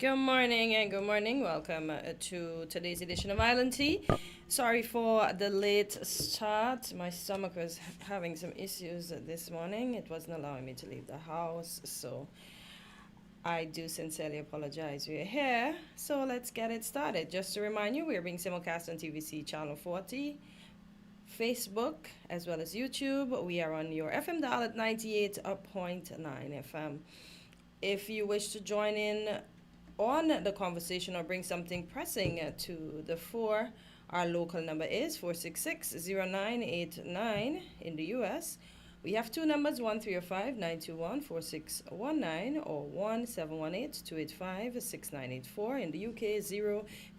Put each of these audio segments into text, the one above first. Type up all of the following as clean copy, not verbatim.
Good morning and good morning. Welcome to today's edition of Island Tea. Sorry for the late start. My stomach was having some issues this morning. It wasn't allowing me to leave the house, so I do sincerely apologize. We're here, so let's get it started. Just to remind you, we're being simulcast on TVC Channel 40, Facebook, as well as YouTube. We are on your FM dial at 98.9 FM. If you wish to join in on the conversation or bring something pressing to the fore, our local number is 466-0989 in the US. We have two numbers, 1305-921-4619 or 1718-285-6984. In the UK,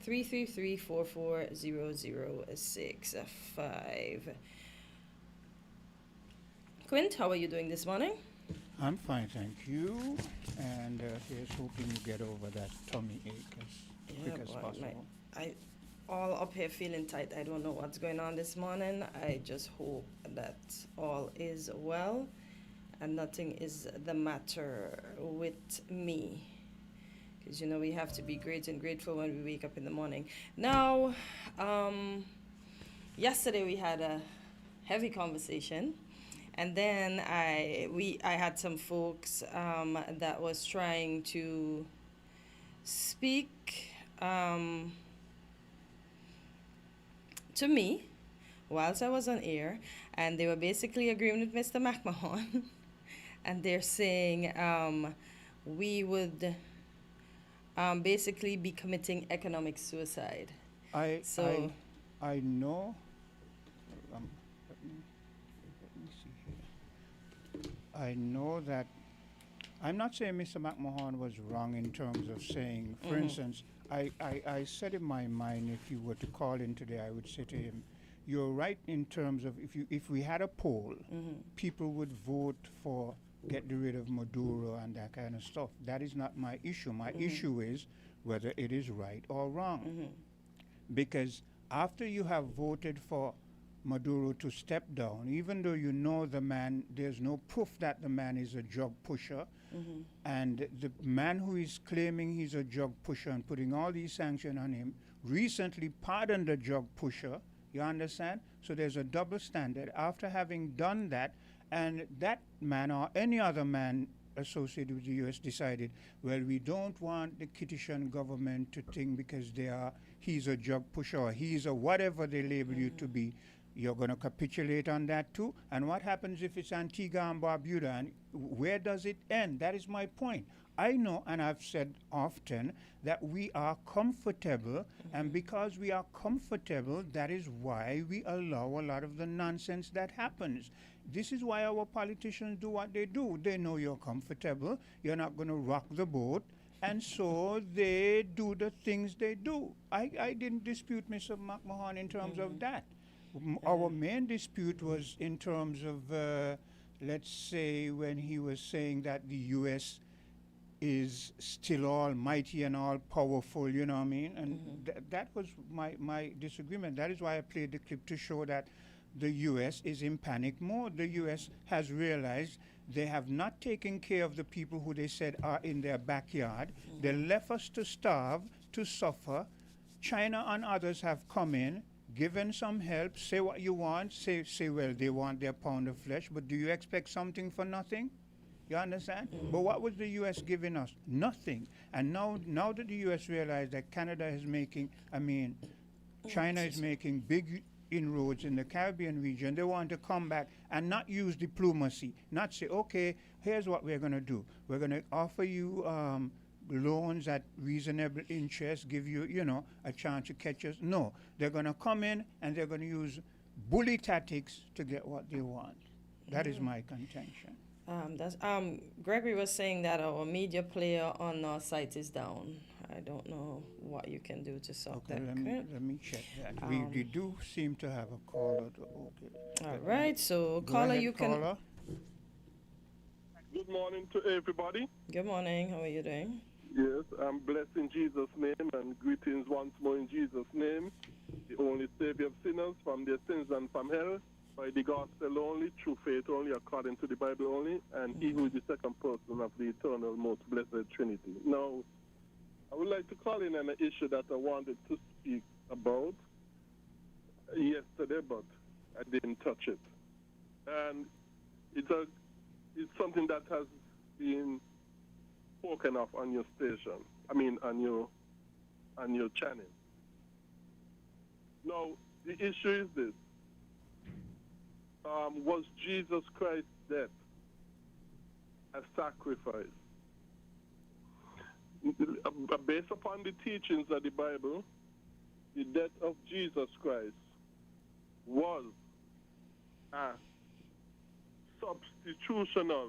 0333-440065. Quint, how are you doing this morning? I'm fine, thank you. And here's hoping you get over that tummy ache as quick as possible. I all up here feeling tight. I don't know what's going on this morning. I just hope that all is well and nothing is the matter with me. Because, you know, we have to be great and grateful when we wake up in the morning. Now, yesterday we had a heavy conversation. And then I had some folks that was trying to speak to me whilst I was on air, and they were basically agreeing with Mr. McMahon, and they're saying we would basically be committing economic suicide. I know. I know that I'm not saying Mr. McMahon was wrong in terms of saying, for instance, I said in my mind, if you were to call in today, I would say to him, you're right in terms of if we had a poll, people would vote for getting rid of Maduro and that kind of stuff. That is not my issue. My issue is whether it is right or wrong. Because after you have voted for Maduro to step down, even though you know the man, there's no proof that the man is a drug pusher, and the man who is claiming he's a drug pusher and putting all these sanctions on him recently pardoned the drug pusher, you understand? So there's a double standard. After having done that, and that man or any other man associated with the U.S. decided, well, we don't want the Kitishan government to think because he's a drug pusher or he's a whatever they label you to be, you're going to capitulate on that too? And what happens if it's Antigua and Barbuda? And where does it end? That is my point. I know, and I've said often, that we are comfortable, and because we are comfortable, that is why we allow a lot of the nonsense that happens. This is why our politicians do what they do. They know you're comfortable, you're not going to rock the boat, and so they do the things they do. I didn't dispute Mr. McMahon in terms of that. Our main dispute was in terms of, let's say, when he was saying that the U.S. is still almighty and all powerful, you know what I mean? And that was my disagreement. That is why I played the clip to show that the U.S. is in panic mode. The U.S. has realized they have not taken care of the people who they said are in their backyard. They left us to starve, to suffer. China and others have come in, given some help, say what you want, say, well, they want their pound of flesh, but do you expect something for nothing? You understand? But what was the U.S. giving us? Nothing. And now that the U.S. realized that Canada is making, China is making big inroads in the Caribbean region, they want to come back and not use diplomacy, not say, okay, here's what we're going to do. We're going to offer you loans at reasonable interest, give you, a chance to catch us. No, they're going to come in and they're going to use bully tactics to get what they want. That is my contention. Gregory was saying that our media player on our site is down. I don't know what you can do to solve that. Let me check that. We do seem to have a caller. Okay. All right, so Go caller, ahead, you can. caller. Good morning to everybody. Good morning. How are you doing? Yes, I'm blessed in Jesus' name, and greetings once more in Jesus' name, the only Savior of sinners from their sins and from hell, by the gospel only, through faith only, according to the Bible only, and he who is the second person of the eternal, most blessed Trinity. Now, I I would like to call in on an issue that I wanted to speak about yesterday, but I didn't touch it. And it's something that has been spoken of on your station. I mean, on your channel. Now, the issue is this: was Jesus Christ's death a sacrifice? Based upon the teachings of the Bible, the death of Jesus Christ was a substitutional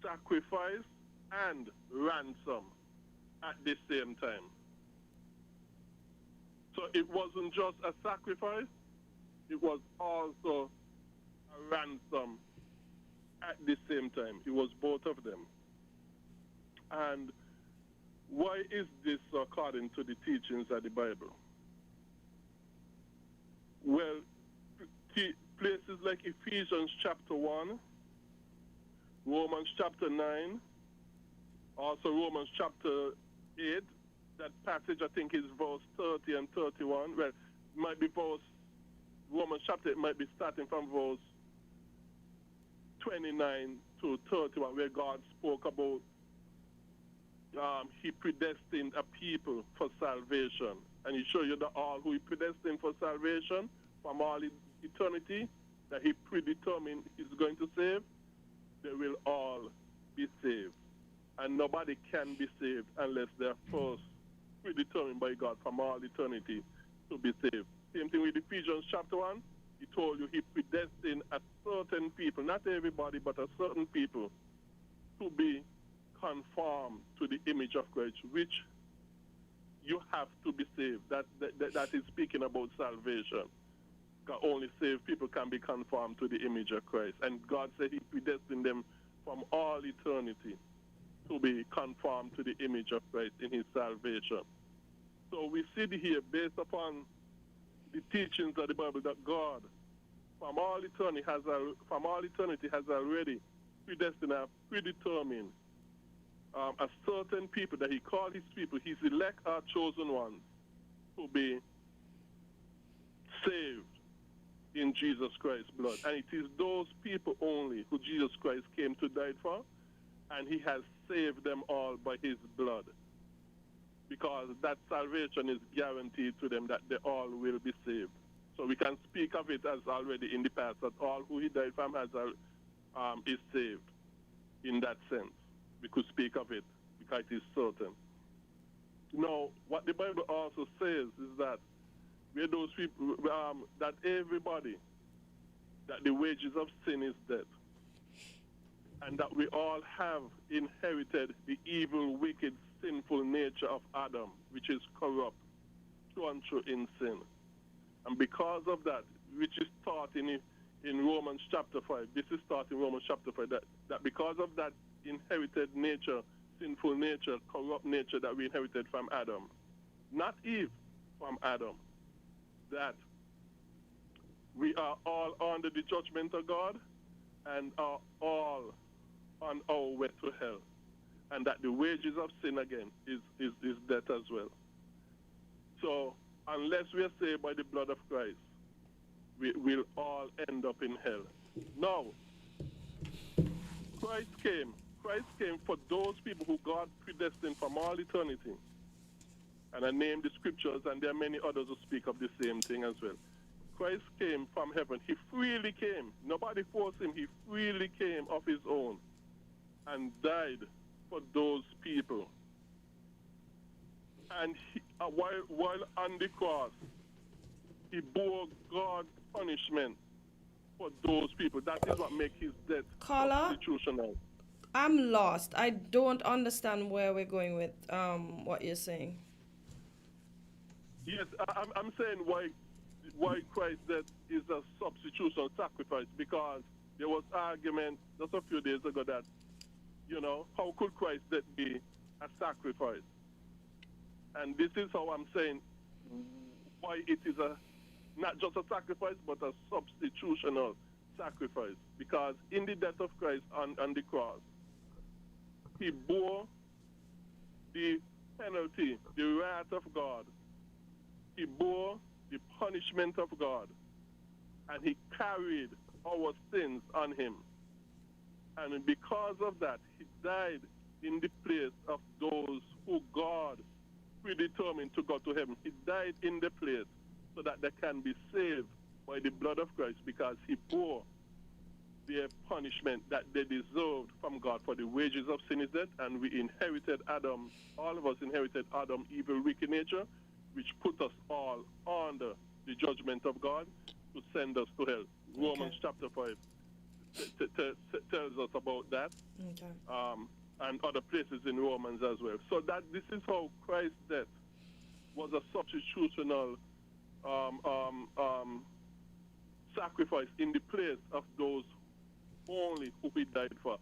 sacrifice and ransom at the same time. So it wasn't just a sacrifice, it was also a ransom at the same time. It was both of them. And why is this according to the teachings of the Bible? Well, places like Ephesians chapter 1, Romans chapter 9, also Romans chapter 8, that passage I think is verse 30 and 31. Well, it might be Romans chapter 8 might be starting from verse 29 to 31, where God spoke about he predestined a people for salvation. And he showed you that all who he predestined for salvation from all eternity, that he predetermined is going to save, they will all be saved. And nobody can be saved unless they're first predetermined by God from all eternity to be saved. Same thing with Ephesians chapter 1. He told you he predestined a certain people, not everybody, but a certain people, to be conformed to the image of Christ, which you have to be saved. That is speaking about salvation. God only saved people can be conformed to the image of Christ. And God said he predestined them from all eternity to be conformed to the image of Christ in his salvation. So we see here, based upon the teachings of the Bible, that God from all eternity has already predestined and predetermined a certain people that he called his people, his elect are chosen ones, to be saved in Jesus Christ's blood. And it is those people only who Jesus Christ came to die for, and he has saved them all by his blood. Because that salvation is guaranteed to them, that they all will be saved. So we can speak of it as already in the past, that all who he died from is saved in that sense. We could speak of it because it is certain. Now, what the Bible also says is that where those people, that everybody, that the wages of sin is death, and that we all have inherited the evil, wicked, sinful nature of Adam, which is corrupt, through and through in sin. And because of that, which is taught in Romans chapter 5, this is taught in Romans chapter 5, that because of that inherited nature, sinful nature, corrupt nature that we inherited from Adam, not Eve, from Adam, that we are all under the judgment of God and are all on our way to hell. And that the wages of sin again is death as well. So unless we are saved by the blood of Christ, we will all end up in hell. Now, Christ came for those people who God predestined from all eternity. And I named the scriptures, and there are many others who speak of the same thing as well. Christ came from heaven. He freely came. Nobody forced him. He freely came of his own and died for those people. And while on the cross, he bore God's punishment for those people. That is what makes his death constitutional. I'm lost. I don't understand where we're going with what you're saying. Yes, I'm saying why Christ's death is a substitutional sacrifice, because there was argument just a few days ago that, how could Christ's death be a sacrifice? And this is how I'm saying why it is not just a sacrifice, but a substitutional sacrifice. Because in the death of Christ on the cross, he bore the penalty, the wrath of God. He bore the punishment of God, and he carried our sins on him. And because of that, he died in the place of those who God predetermined to go to heaven. He died in the place so that they can be saved by the blood of Christ, because he bore their punishment that they deserved from God. For the wages of sin is death, and we inherited Adam, all of us inherited Adam's evil, wicked nature, which put us all under the judgment of God to send us to hell. Okay. Romans chapter 5 tells us about that. Okay. And other places in Romans as well. So that this is how Christ's death was a substitutional sacrifice in the place of those only who he died for.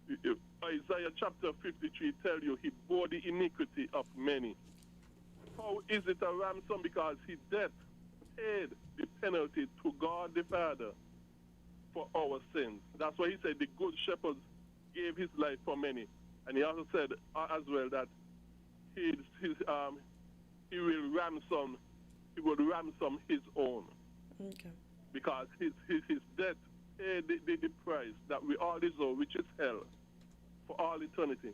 Isaiah chapter 53 tells you he bore the iniquity of many. How is it a ransom? Because his death paid the penalty to God the Father for our sins. That's why he said the good shepherd gave his life for many. And he also said as well that he will ransom his own. Okay. Because his death paid the price that we all deserve, which is hell, for all eternity.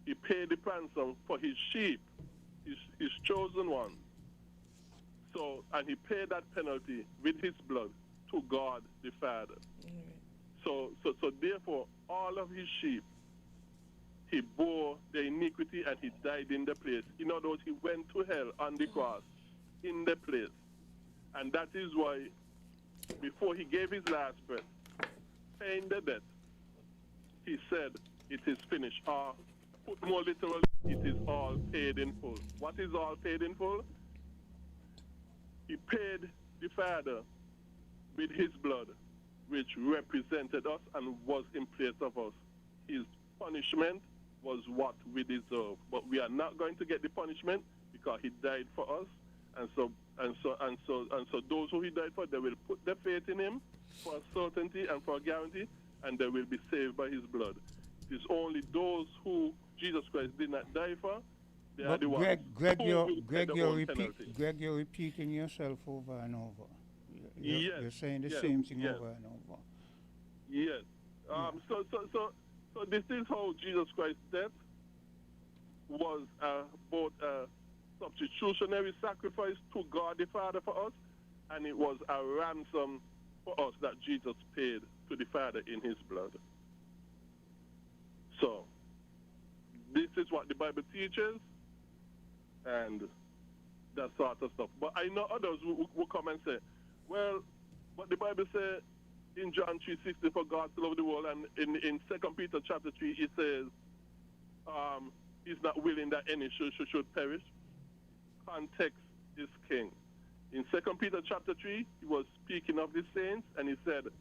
He paid the ransom for his sheep, his chosen one. So, and he paid that penalty with his blood to God the Father. So therefore, all of his sheep, he bore the iniquity and he died in the place. In other words, he went to hell on the cross in the place. And that is why, before he gave his last breath, paying the debt, he said, it is finished. Put more literally, it is all paid in full. What is all paid in full? He paid the Father with his blood, which represented us and was in place of us. His punishment was what we deserve, but we are not going to get the punishment because he died for us, and so those who he died for, they will put their faith in him for a certainty and for a guarantee, and they will be saved by his blood. It's only those who Jesus Christ did not die for. They are the ones. Greg, you're repeating yourself over and over. You're saying the same thing over and over. Yes. So this is how Jesus Christ's death was both a substitutionary sacrifice to God the Father for us, and it was a ransom for us that Jesus paid to the Father in his blood. So this is what the Bible teaches, and that sort of stuff. But I know others will come and say, well, but the Bible says in John 3:16, for God to love the world, and in 2 Peter chapter 3, it says he's not willing that any should perish. Context is king. In 2 Peter chapter 3, he was speaking of the saints, and he said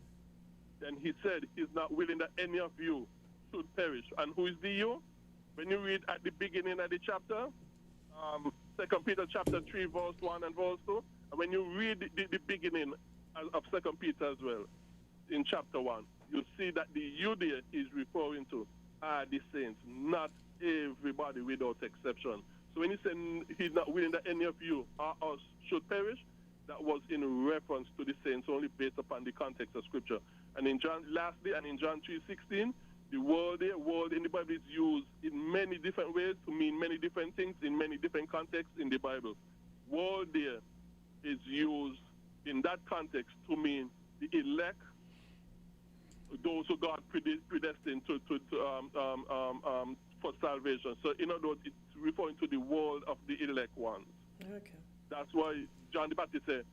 he's not willing that any of you should perish. And who is the you? When you read at the beginning of the chapter, 2 Peter chapter 3, verse 1 and verse 2, and when you read the beginning of 2 Peter as well, in chapter 1, you see that the you there is referring to are the saints, not everybody without exception. So when he said he's not willing that any of you or us should perish, that was in reference to the saints only based upon the context of Scripture. And in John 3:16, the word in the Bible is used in many different ways to mean many different things in many different contexts in the Bible. Word there is used in that context to mean the elect, those who God predestined for salvation. So in other words, it's referring to the world of the elect ones. Okay. That's why John the Baptist said,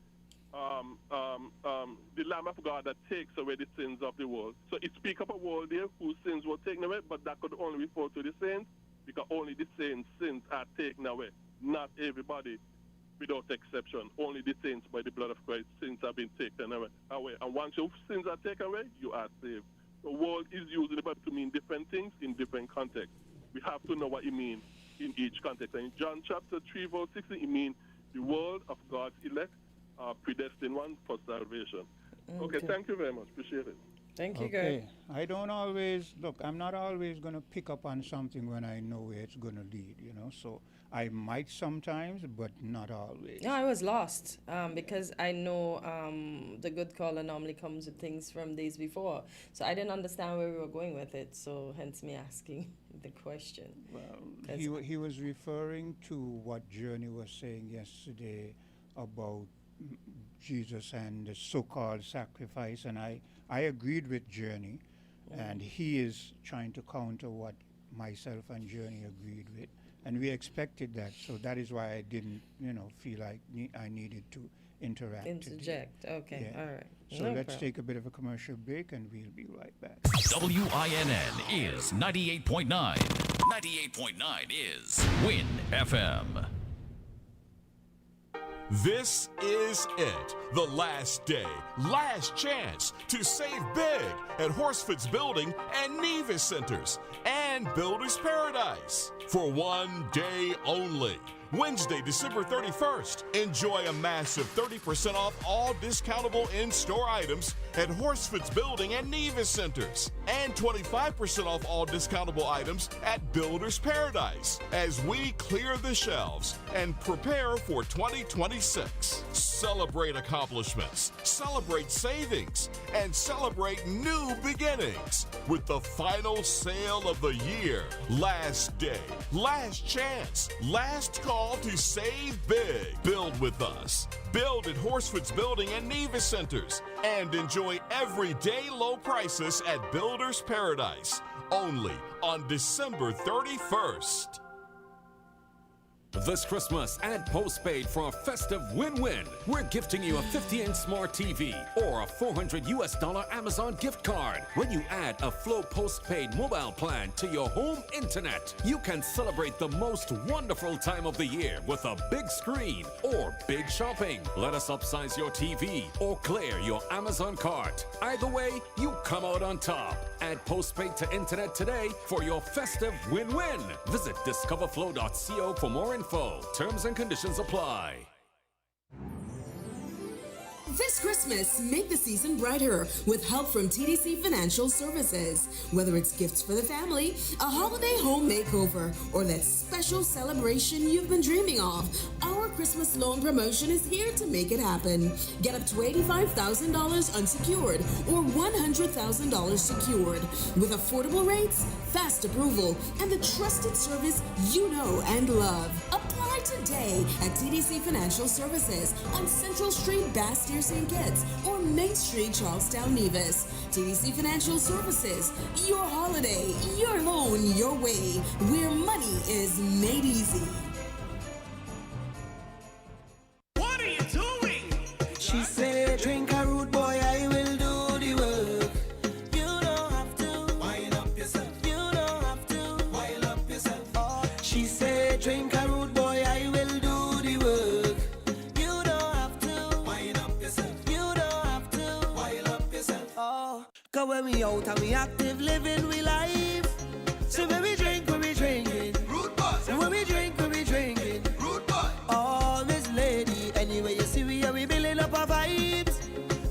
the Lamb of God that takes away the sins of the world. So it speaks of a world there whose sins were taken away, but that could only refer to the saints, because only the saints' sins are taken away. Not everybody without exception. Only the saints by the blood of Christ, sins have been taken away. And once your sins are taken away, you are saved. The word is used in the Bible to mean different things in different contexts. We have to know what it means in each context. And in John chapter 3, verse 16, it means the world of God's elect, predestined one for salvation. Okay, thank you very much. Appreciate it. Thank you, Greg. Okay. I don't always look. I'm not always going to pick up on something when I know where it's going to lead. So I might sometimes, but not always. No, I was lost because I know the good caller normally comes with things from days before. So I didn't understand where we were going with it. So hence me asking the question. Well, he was referring to what Journey was saying yesterday about Jesus and the so-called sacrifice, and I agreed with Journey, and he is trying to counter what myself and Journey agreed with, and we expected that, so that is why I didn't, feel like I needed to interact. Interject. Okay. Yeah. All right. So No let's problem. take a bit of a commercial break, and we'll be right back. WINN is 98.9. 98.9 is Win FM. This is it. The last day, last chance to save big at Horsford's Building and Nevis Centers and Builders Paradise. For one day only. Wednesday, December 31st. Enjoy a massive 30% off all discountable in-store items at Horsford's Building and Nevis Centers. And 25% off all discountable items at Builders Paradise as we clear the shelves and prepare for 2026. Celebrate accomplishments, celebrate savings, and celebrate new beginnings with the final sale of the year. Last day, last chance, last call to save big. Build with us. Build at Horsford's Building and Nevis Centers and enjoy everyday low prices at Builders Paradise. Only on December 31st. This Christmas, add postpaid for a festive win-win. We're gifting you a 50-inch smart TV or a $400 Amazon gift card. When you add a Flow postpaid mobile plan to your home internet, you can celebrate the most wonderful time of the year with a big screen or big shopping. Let us upsize your TV or clear your Amazon cart. Either way, you come out on top. Add postpaid to internet today for your festive win-win. Visit discoverflow.co for more info. Terms and conditions apply. This Christmas, make the season brighter with help from TDC Financial Services. Whether it's gifts for the family, a holiday home makeover, or that special celebration you've been dreaming of, our Christmas loan promotion is here to make it happen. Get up to $85,000 unsecured or $100,000 secured with affordable rates, fast approval, and the trusted service you know and love. Apply today at TDC Financial Services on Central Street, Bass near St. Kitts, or Main Street, Charlestown, Nevis. TDC Financial Services, your holiday, your loan, your way, where money is made easy. What are you doing? She said, drink a rude boy, I will do the work. You don't have to wind up yourself. You don't have to wind up yourself. Oh, she said, drink a rude boy, I will do the work. You don't have to wind up yourself. You don't have to wind up yourself. Oh, cause when we out and we active, living we life. So when we drink, drinking. Rude boy. So when we drink, drinking. Rude boy. Oh, Miss Lady, anyway you see we are we building up our vibes.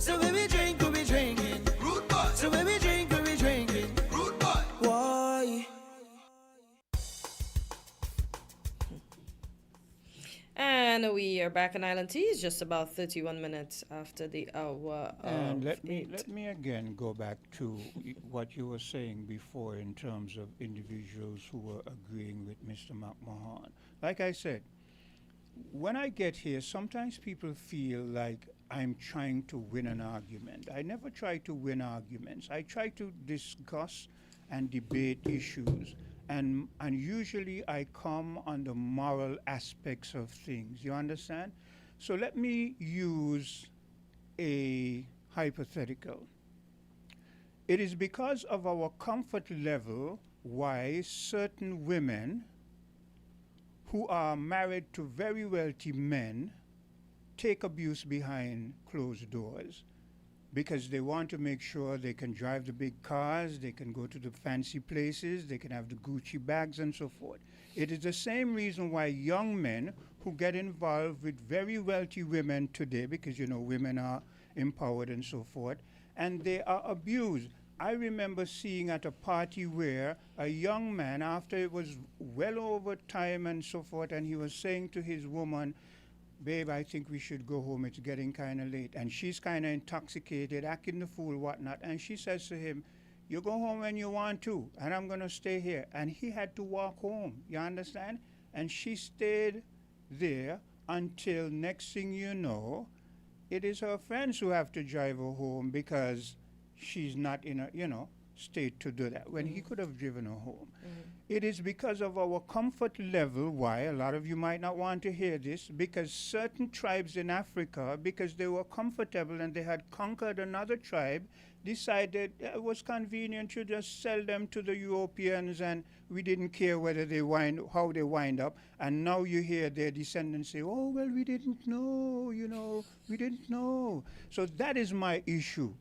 So when we drink, drinking. Rude boy. So when we drink, drinking. Rude boy. Why? And we are back on Island T. It's just about 31 minutes after the hour. And of let me again go back to what you were saying before in terms of individuals who were agreeing with Mr. McMahon. Like I said, when I get here, sometimes people feel like I'm trying to win an argument. I never try to win arguments. I try to discuss and debate issues. And usually I come on the moral aspects of things. You understand? So let me use a hypothetical. It is because of our comfort level why certain women who are married to very wealthy men take abuse behind closed doors because they want to make sure they can drive the big cars, they can go to the fancy places, they can have the Gucci bags and so forth. It is the same reason why young men who get involved with very wealthy women today, because women are empowered and so forth, and they are abused. I remember seeing at a party where a young man, after it was well over time and so forth, and he was saying to his woman, babe, I think we should go home. It's getting kind of late. And she's kind of intoxicated, acting the fool, whatnot. And she says to him, you go home when you want to, and I'm going to stay here. And he had to walk home, you understand? And she stayed there until next thing you know, it is her friends who have to drive her home because she's not in a, state to do that when he could have driven her home. It is because of our comfort level why a lot of you might not want to hear this, because certain tribes in Africa, because they were comfortable and they had conquered another tribe, decided it was convenient to just sell them to the Europeans, and we didn't care whether how they wind up. And now you hear their descendants say, oh, well, we didn't know, we didn't know. So that is my issue.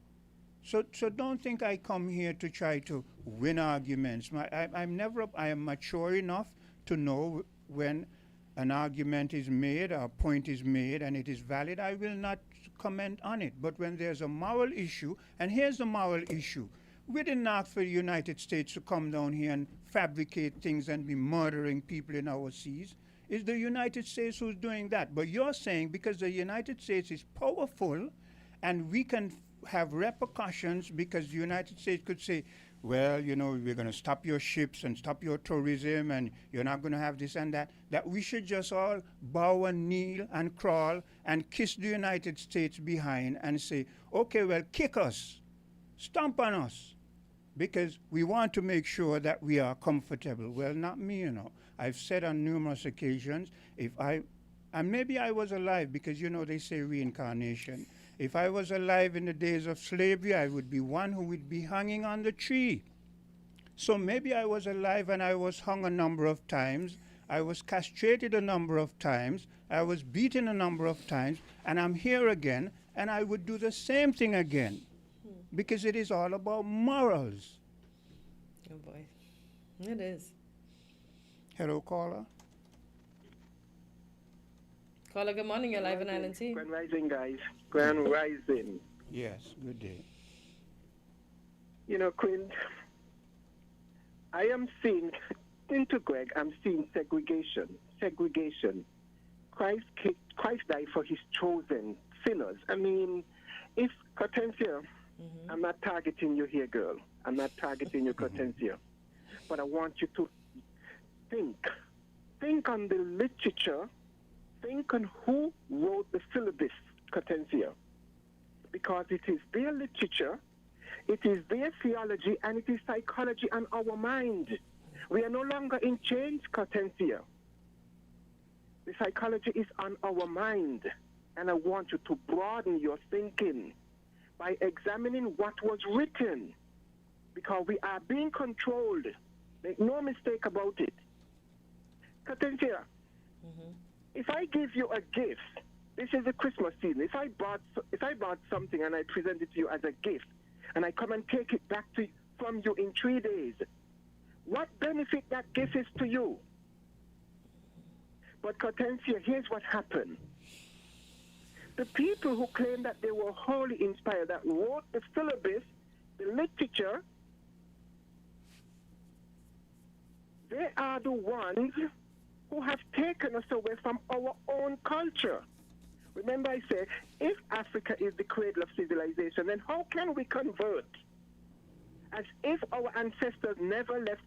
So don't think I come here to try to win arguments. I am mature enough to know when an argument is made, a point is made, and it is valid. I will not comment on it. But when there's a moral issue, and here's the moral issue. We didn't ask for the United States to come down here and fabricate things and be murdering people in our seas. It's the United States who's doing that. But you're saying because the United States is powerful and we can have repercussions, because the United States could say, well, we're going to stop your ships and stop your tourism and you're not going to have this and that, that we should just all bow and kneel and crawl and kiss the United States behind and say, okay, well, kick us, stomp on us, because we want to make sure that we are comfortable. Well, not me, I've said on numerous occasions, and maybe I was alive, because, they say reincarnation. If I was alive in the days of slavery, I would be one who would be hanging on the tree. So maybe I was alive and I was hung a number of times. I was castrated a number of times. I was beaten a number of times. And I'm here again, and I would do the same thing again. Because it is all about morals. Oh, boy. It is. Hello, caller. Caller, good morning. You're live on Island T. Grand Rising, guys. Grand Rising. Yes, good day. Quint, I am seeing, into Greg, I'm seeing segregation. Christ died for his chosen sinners. I mean, if Cortencia, I'm not targeting you here, girl. I'm not targeting you, Cortencia. But I want you to think on the literature. Think on who wrote the syllabus, Cortencia, because it is their literature, it is their theology, and it is psychology on our mind. We are no longer in chains, Cortencia. The psychology is on our mind, and I want you to broaden your thinking by examining what was written, because we are being controlled. Make no mistake about it. Cortencia, if I give you a gift, this is a Christmas season. If I bought something and I present it to you as a gift, and I come and take it back from you in 3 days, what benefit that gift is to you? But Cortencia, here's what happened. The people who claim that they were wholly inspired, that wrote the syllabus, the literature, they are the ones who have taken us away from our own culture. Remember I said, if Africa is the cradle of civilization, then how can we convert? As if our ancestors never left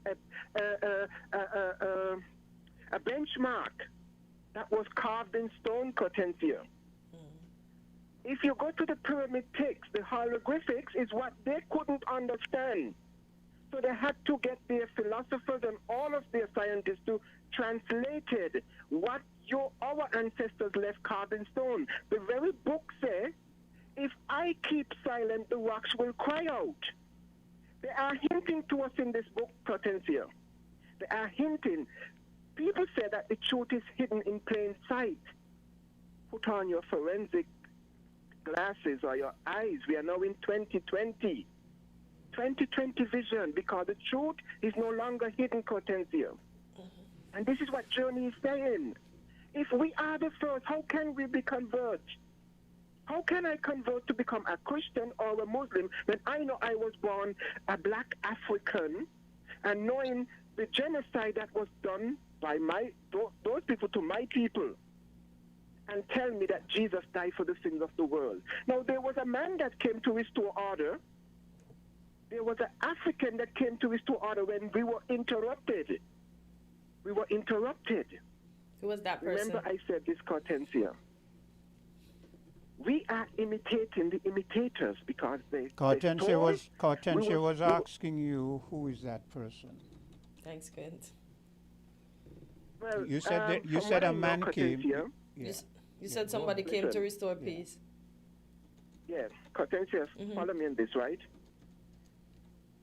a benchmark that was carved in stone, Cortencia. If you go to the pyramid text, the hieroglyphics is what they couldn't understand. So they had to get their philosophers and all of their scientists to translate what our ancestors left carved in stone. The very book says, if I keep silent, the rocks will cry out. They are hinting to us in this book, Cortencia. They are hinting. People say that the truth is hidden in plain sight. Put on your forensic glasses or your eyes. We are now in 2020. 2020 vision, because the truth is no longer hidden, Cortencia. And this is what Journey is saying. If we are the first, how can we be converged? How can I convert to become a Christian or a Muslim when I know I was born a black African, and knowing the genocide that was done by those people to my people, and tell me that Jesus died for the sins of the world? Now, there was a man that came to restore order. There was an African that came to restore order when we were interrupted. We were interrupted. Who was that person? Remember I said this, Hortensia. We are imitating the imitators because Hortensia was asking you, who is that person? Thanks, Quint. Well, You said that you said a man came. You said somebody came to restore peace. Yes, Hortensia, follow me in this, right?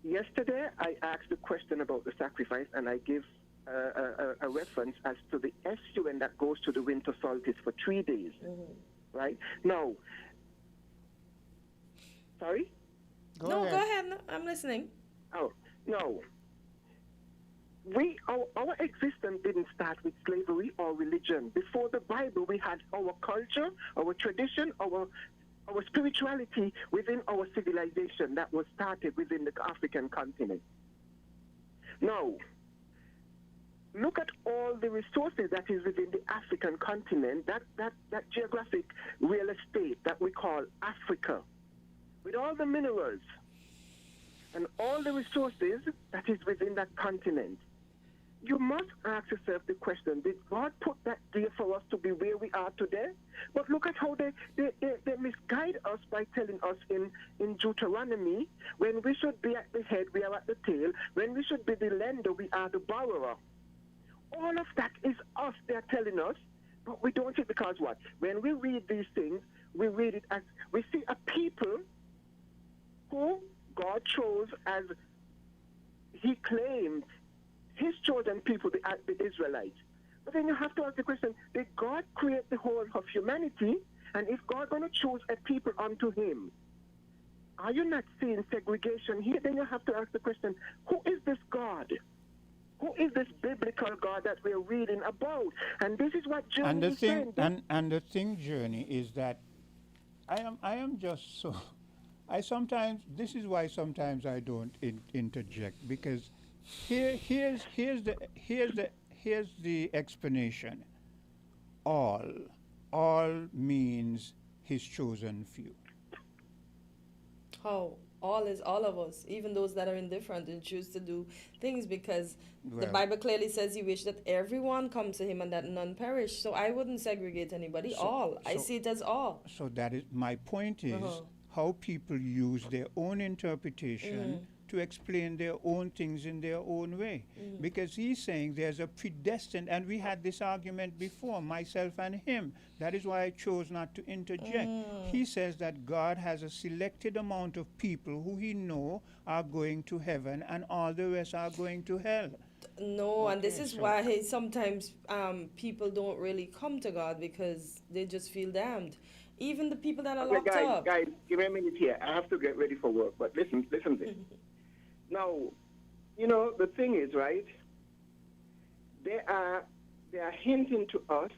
Yesterday, I asked a question about the sacrifice, and I give a reference as to the SUN that goes to the winter solstice for 3 days. Right? Now, sorry? Go ahead. No, I'm listening. Oh, no. Our existence didn't start with slavery or religion. Before the Bible, we had our culture, our tradition, our spirituality within our civilization that was started within the African continent. Now, look at all the resources that is within the African continent, that geographic real estate that we call Africa, with all the minerals and all the resources that is within that continent. You must ask yourself the question, did God put that there for us to be where we are today? But look at how they misguide us by telling us in Deuteronomy, when we should be at the head, we are at the tail. When we should be the lender, we are the borrower. All of that is us, they're telling us, but we don't see it because what? When we read these things, we read it as, we see a people who God chose as he claimed his chosen people, the Israelites. But then you have to ask the question, did God create the whole of humanity? And if God going to choose a people unto him, are you not seeing segregation here? Then you have to ask the question, who is this God? Who is this biblical God that we're reading about? And this is what Journey is saying. And the thing, Journey, is that I am just so... this is why sometimes I don't interject, because here's the explanation. All means his chosen few. How? All is all of us, even those that are indifferent and choose to do things, because the Bible clearly says he wished that everyone come to him and that none perish. So I wouldn't segregate anybody. I see it as all. So that is my point, is how people use their own interpretation to explain their own things in their own way. Because he's saying there's a predestined, and we had this argument before, myself and him. That is why I chose not to interject. He says that God has a selected amount of people who he know are going to heaven, and all the rest are going to hell. No, and this is why sometimes people don't really come to God, because they just feel damned. Even the people that are locked up. Guys, give me a minute here. I have to get ready for work, but listen to this. Now, you know, the thing is, right, they are hinting to us,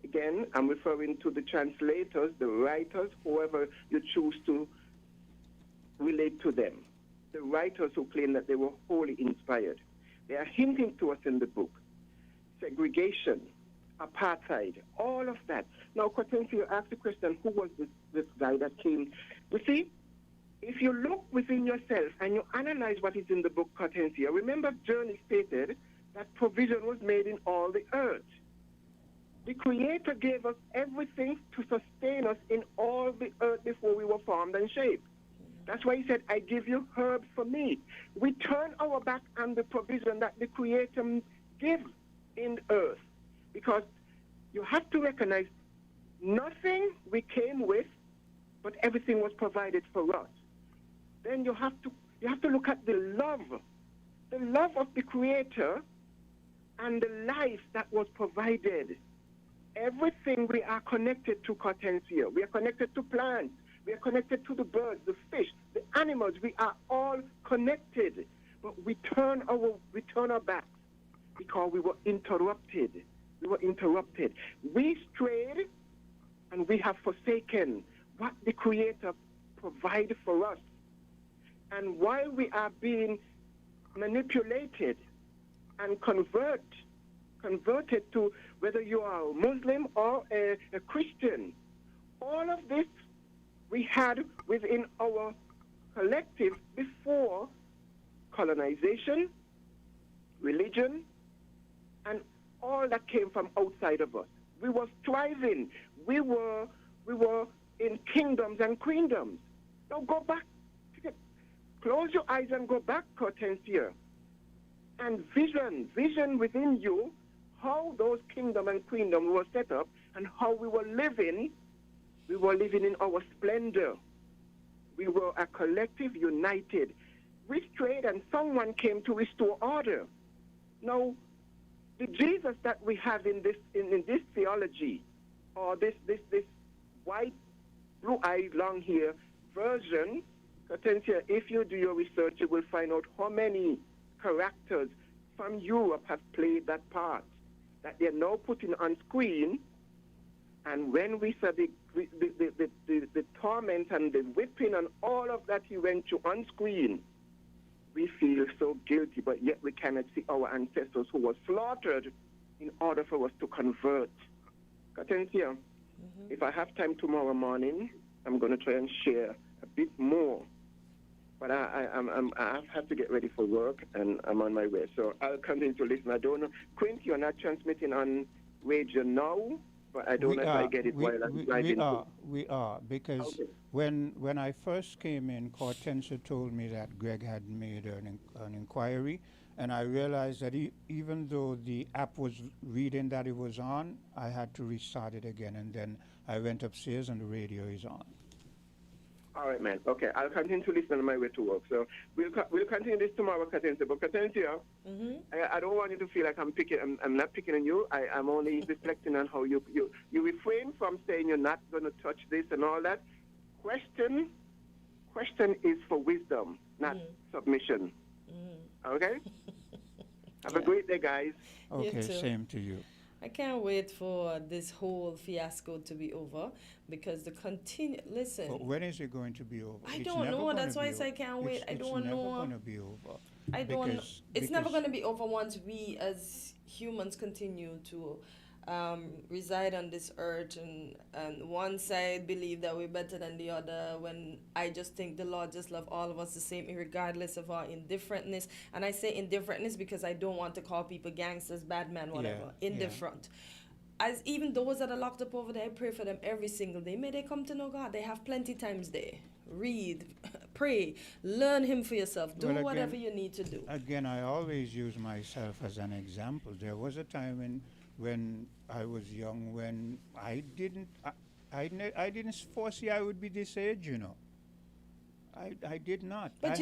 again, I'm referring to the translators, the writers, whoever you choose to relate to them, the writers who claim that they were wholly inspired. They are hinting to us in the book, segregation, apartheid, all of that. Now, Cortensia, you asked the question, who was this guy that came? You see, if you look within yourself and you analyze what is in the book, Cortensia, remember Journey stated that provision was made in all the earth. The Creator gave us everything to sustain us in all the earth before we were formed and shaped. That's why he said, I give you herbs for meat. We turn our back on the provision that the Creator gives in earth, because you have to recognize nothing we came with, but everything was provided for us. Then you have to look at the love of the Creator and the life that was provided. Everything we are connected to, Cortensia. We are connected to plants. We are connected to the birds, the fish, the animals. We are all connected. But we turn our backs because we were interrupted. We strayed, and we have forsaken what the Creator provided for us. And while we are being manipulated and converted to whether you are a Muslim or a Christian, all of this we had within our collective before colonization, religion, and all that came from outside of us. We were striving. We were in kingdoms and queendoms. Now go back. Close your eyes and go back, Hortensia, and vision within you how those kingdom and queendom were set up and how we were living. We were living in our splendor. We were a collective, united. We strayed and someone came to restore order. Now, the Jesus that we have in this theology, or this white, blue-eyed, long-hair version, Hortensia, if you do your research, you will find out how many characters from Europe have played that part, that they're now putting on screen. And when we saw the torment and the whipping and all of that he went through on screen, we feel so guilty, but yet we cannot see our ancestors who were slaughtered in order for us to convert. Hortensia, if I have time tomorrow morning, I'm going to try and share a bit more. But I have to get ready for work, and I'm on my way. So I'll continue to listen. I don't know. Quint, you're not transmitting on radio now, but I don't know if I get it while I'm driving. We are, because when I first came in, Hortensia told me that Greg had made an inquiry, and I realized that even though the app was reading that it was on, I had to restart it again, and then I went upstairs and the radio is on. All right, man. Okay, I'll continue to listen on my way to work. So we'll continue this tomorrow, Hortensia. But Hortensia, I don't want you to feel like I'm not picking on you. I'm only reflecting on how you refrain from saying you're not going to touch this and all that. Question is for wisdom, not submission. Okay? Have a great day, guys. Okay, same to you. I can't wait for this whole fiasco to be over, because listen. But when is it going to be over? I don't know. That's why I say I can't wait. I don't know. It's never going to be over. I don't know. It's never going to be over once we as humans continue to reside on this earth, and one side believe that we're better than the other, when I just think the Lord just love all of us the same, regardless of our indifferentness. And I say indifferentness because I don't want to call people gangsters, bad men, whatever. Indifferent. As even those that are locked up over there, I pray for them every single day. May they come to know God. They have plenty times there. Read, pray, learn Him for yourself. Do whatever you need to do. Again, I always use myself as an example. There was a time when I was young, when I didn't foresee I would be this age, you know. I did not. But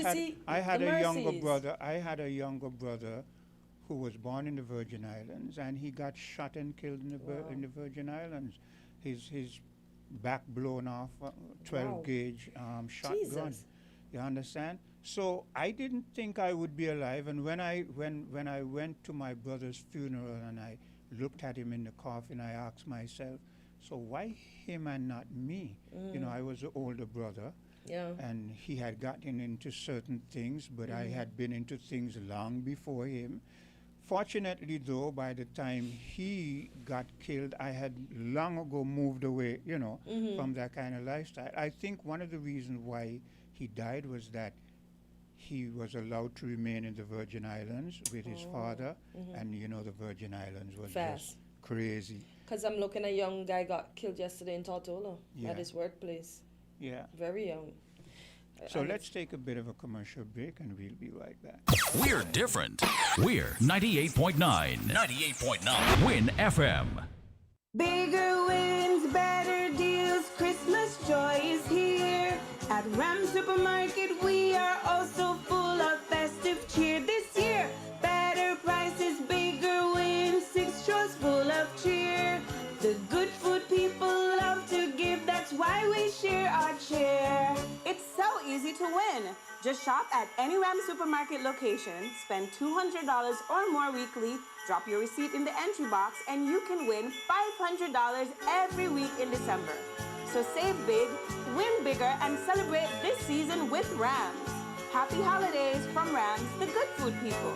I had a younger brother who was born in the Virgin Islands, and he got shot and killed in the Virgin Islands. His back blown off, 12 gauge shotgun. You understand? So I didn't think I would be alive, and when I went to my brother's funeral and I looked at him in the coffin, I asked myself, so why him and not me? You know, I was the older brother, and he had gotten into certain things, but I had been into things long before him. Fortunately, though, by the time he got killed, I had long ago moved away, you know, from that kind of lifestyle. I think one of the reasons why he died was that he was allowed to remain in the Virgin Islands with his father, and you know the Virgin Islands was just crazy. Because I'm looking at a young guy got killed yesterday in Tortola at his workplace. Yeah. Very young. So let's take a bit of a commercial break and we'll be right back. We're different. We're 98.9. 98.9. Win FM. Bigger wins, better deals, Christmas joy is here. At Ram Supermarket, we are also full of festive cheer this year. Better prices, bigger wins, 6 straws full of cheer. The good food people love to give, that's That's why we share our cheer. It's so easy to win. Just shop at any Ram supermarket location, spend $200 or more weekly, drop your receipt in the entry box, and you can win $500 every week in December. So save big, win bigger, and celebrate this season with Rams. Happy holidays from Rams, the good food people.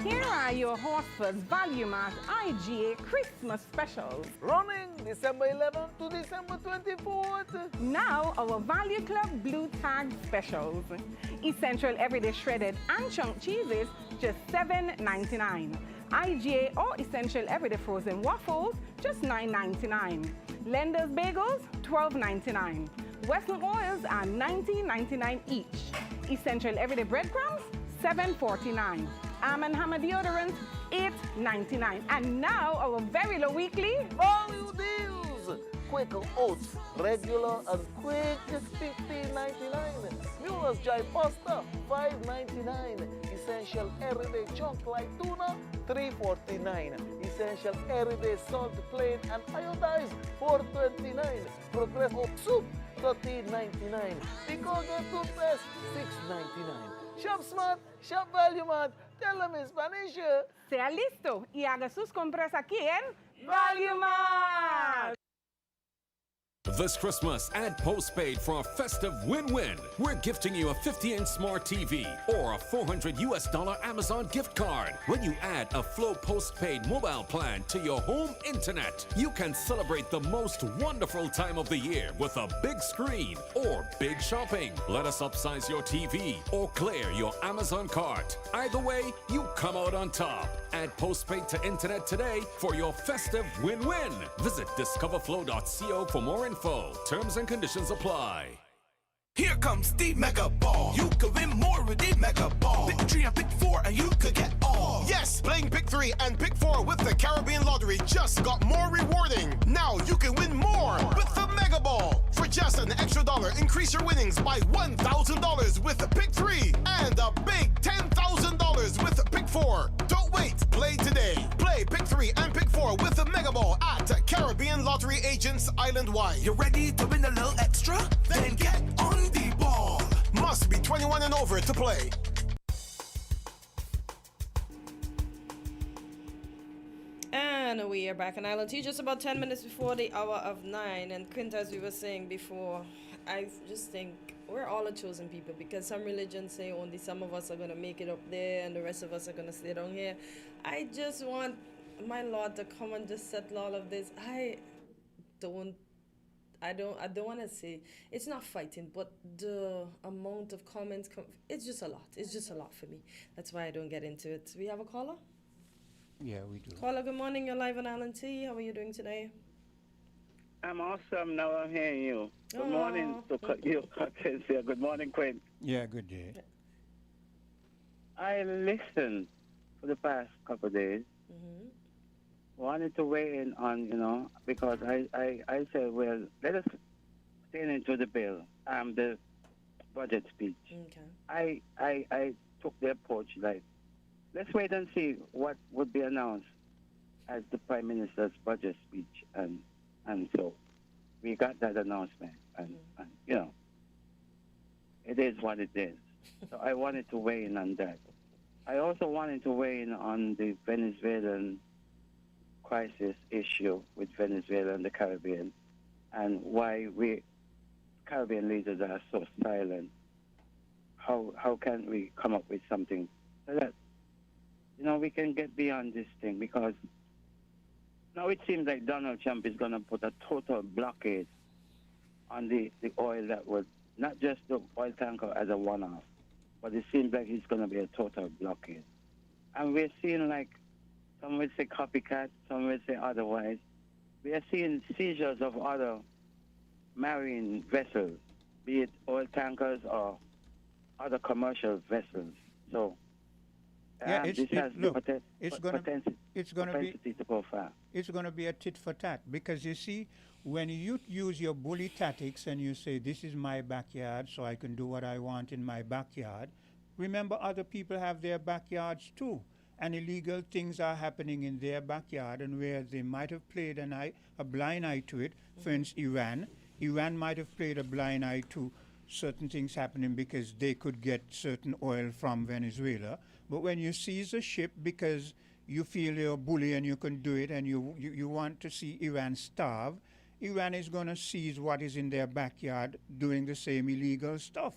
Here are your Horsford's Value Mart IGA Christmas specials. Running December 11th to December 24th. Now, our Value Club Blue Tag specials. Essential Everyday Shredded and Chunk Cheeses, just $7.99. IGA or Essential Everyday Frozen Waffles, just $9.99. Lender's Bagels, $12.99. Western Oils are $19.99 each. Essential Everyday Breadcrumbs, $7.49. Arm & Hammer deodorant, $8.99. And now our very low weekly value deals. Quaker Oats, regular and quick, just $15.99. Mueller's Dry Pasta, $5.99. Essential Everyday Chunk like tuna, $3.49. Essential Everyday Salt Plain and Iodized, $4.29. Progress Oat Soup, $13.99. Colgate Toothpaste, $6.99. Shop Smart, Shop Value Mart. Tell them in Spanish. Sea listo y haga sus compras aquí en Value Mart. This Christmas, add postpaid for a festive win-win. We're gifting you a 50-inch smart TV or a $400 Amazon gift card. When you add a Flow postpaid mobile plan to your home internet, you can celebrate the most wonderful time of the year with a big screen or big shopping. Let us upsize your TV or clear your Amazon cart. Either way, you come out on top. Add postpaid to internet today for your festive win-win. Visit discoverflow.co for more info. Terms and conditions apply. Here comes the Mega Ball. You could win more with the Mega Ball. Pick 3 and pick 4 and you could get all. Yes, playing Pick 3 and Pick 4 with the Caribbean Lottery just got more rewarding. Now you can win more with the Mega Ball. For just an extra $1, increase your winnings by $1,000 with the Pick 3 and a big $10,000 with the Pick 4. Don't wait, play today. Play Pick 3 and Pick 4 with the Mega Ball at Caribbean Lottery agents island-wide. You ready to win a little extra? Then get on the ball. Must be 21 and over to play. And we are back on Island T, just about 10 minutes before the hour of 9. And Quint, as we were saying before, I just think we're all a chosen people, because some religions say only some of us are going to make it up there and the rest of us are going to stay down here. I just want my Lord to come and just settle all of this. I don't want to say it's not fighting, but the amount of comments, it's just a lot. It's just a lot for me. That's why I don't get into it. We have a caller? Yeah, we do. Caller, good morning. You're live on Island T. How are you doing today? I'm awesome. Now I'm hearing you. Good morning to you, Cynthia. Good morning, Quinn. Yeah, good day. I listened for the past couple of days. Mm-hmm. Wanted to weigh in on, because I said, well, let us stay into the bill, the budget speech. Okay. I took the approach like, let's wait and see what would be announced as the Prime Minister's budget speech. And so we got that announcement. And it is what it is. So I wanted to weigh in on that. I also wanted to weigh in on the Venezuelan crisis issue with Venezuela and the Caribbean, and why we Caribbean leaders are so silent. How can we come up with something so that we can get beyond this thing? Because now it seems like Donald Trump is going to put a total blockade on the oil that was not just the oil tanker as a one-off, but it seems like it's going to be a total blockade. And we're seeing, like, some would say copycat, some would say otherwise. We are seeing seizures of other marine vessels, be it oil tankers or other commercial vessels. So yeah, this has the it's going propensity to go far. It's going to be a tit for tat, because you see, when you use your bully tactics and you say, this is my backyard, so I can do what I want in my backyard, remember other people have their backyards too. and illegal things are happening in their backyard, and where they might have played a blind eye to it. For instance, Iran might have played a blind eye to certain things happening because they could get certain oil from Venezuela. But when you seize a ship because you feel you're a bully and you can do it, and you want to see Iran starve, Iran is going to seize what is in their backyard doing the same illegal stuff.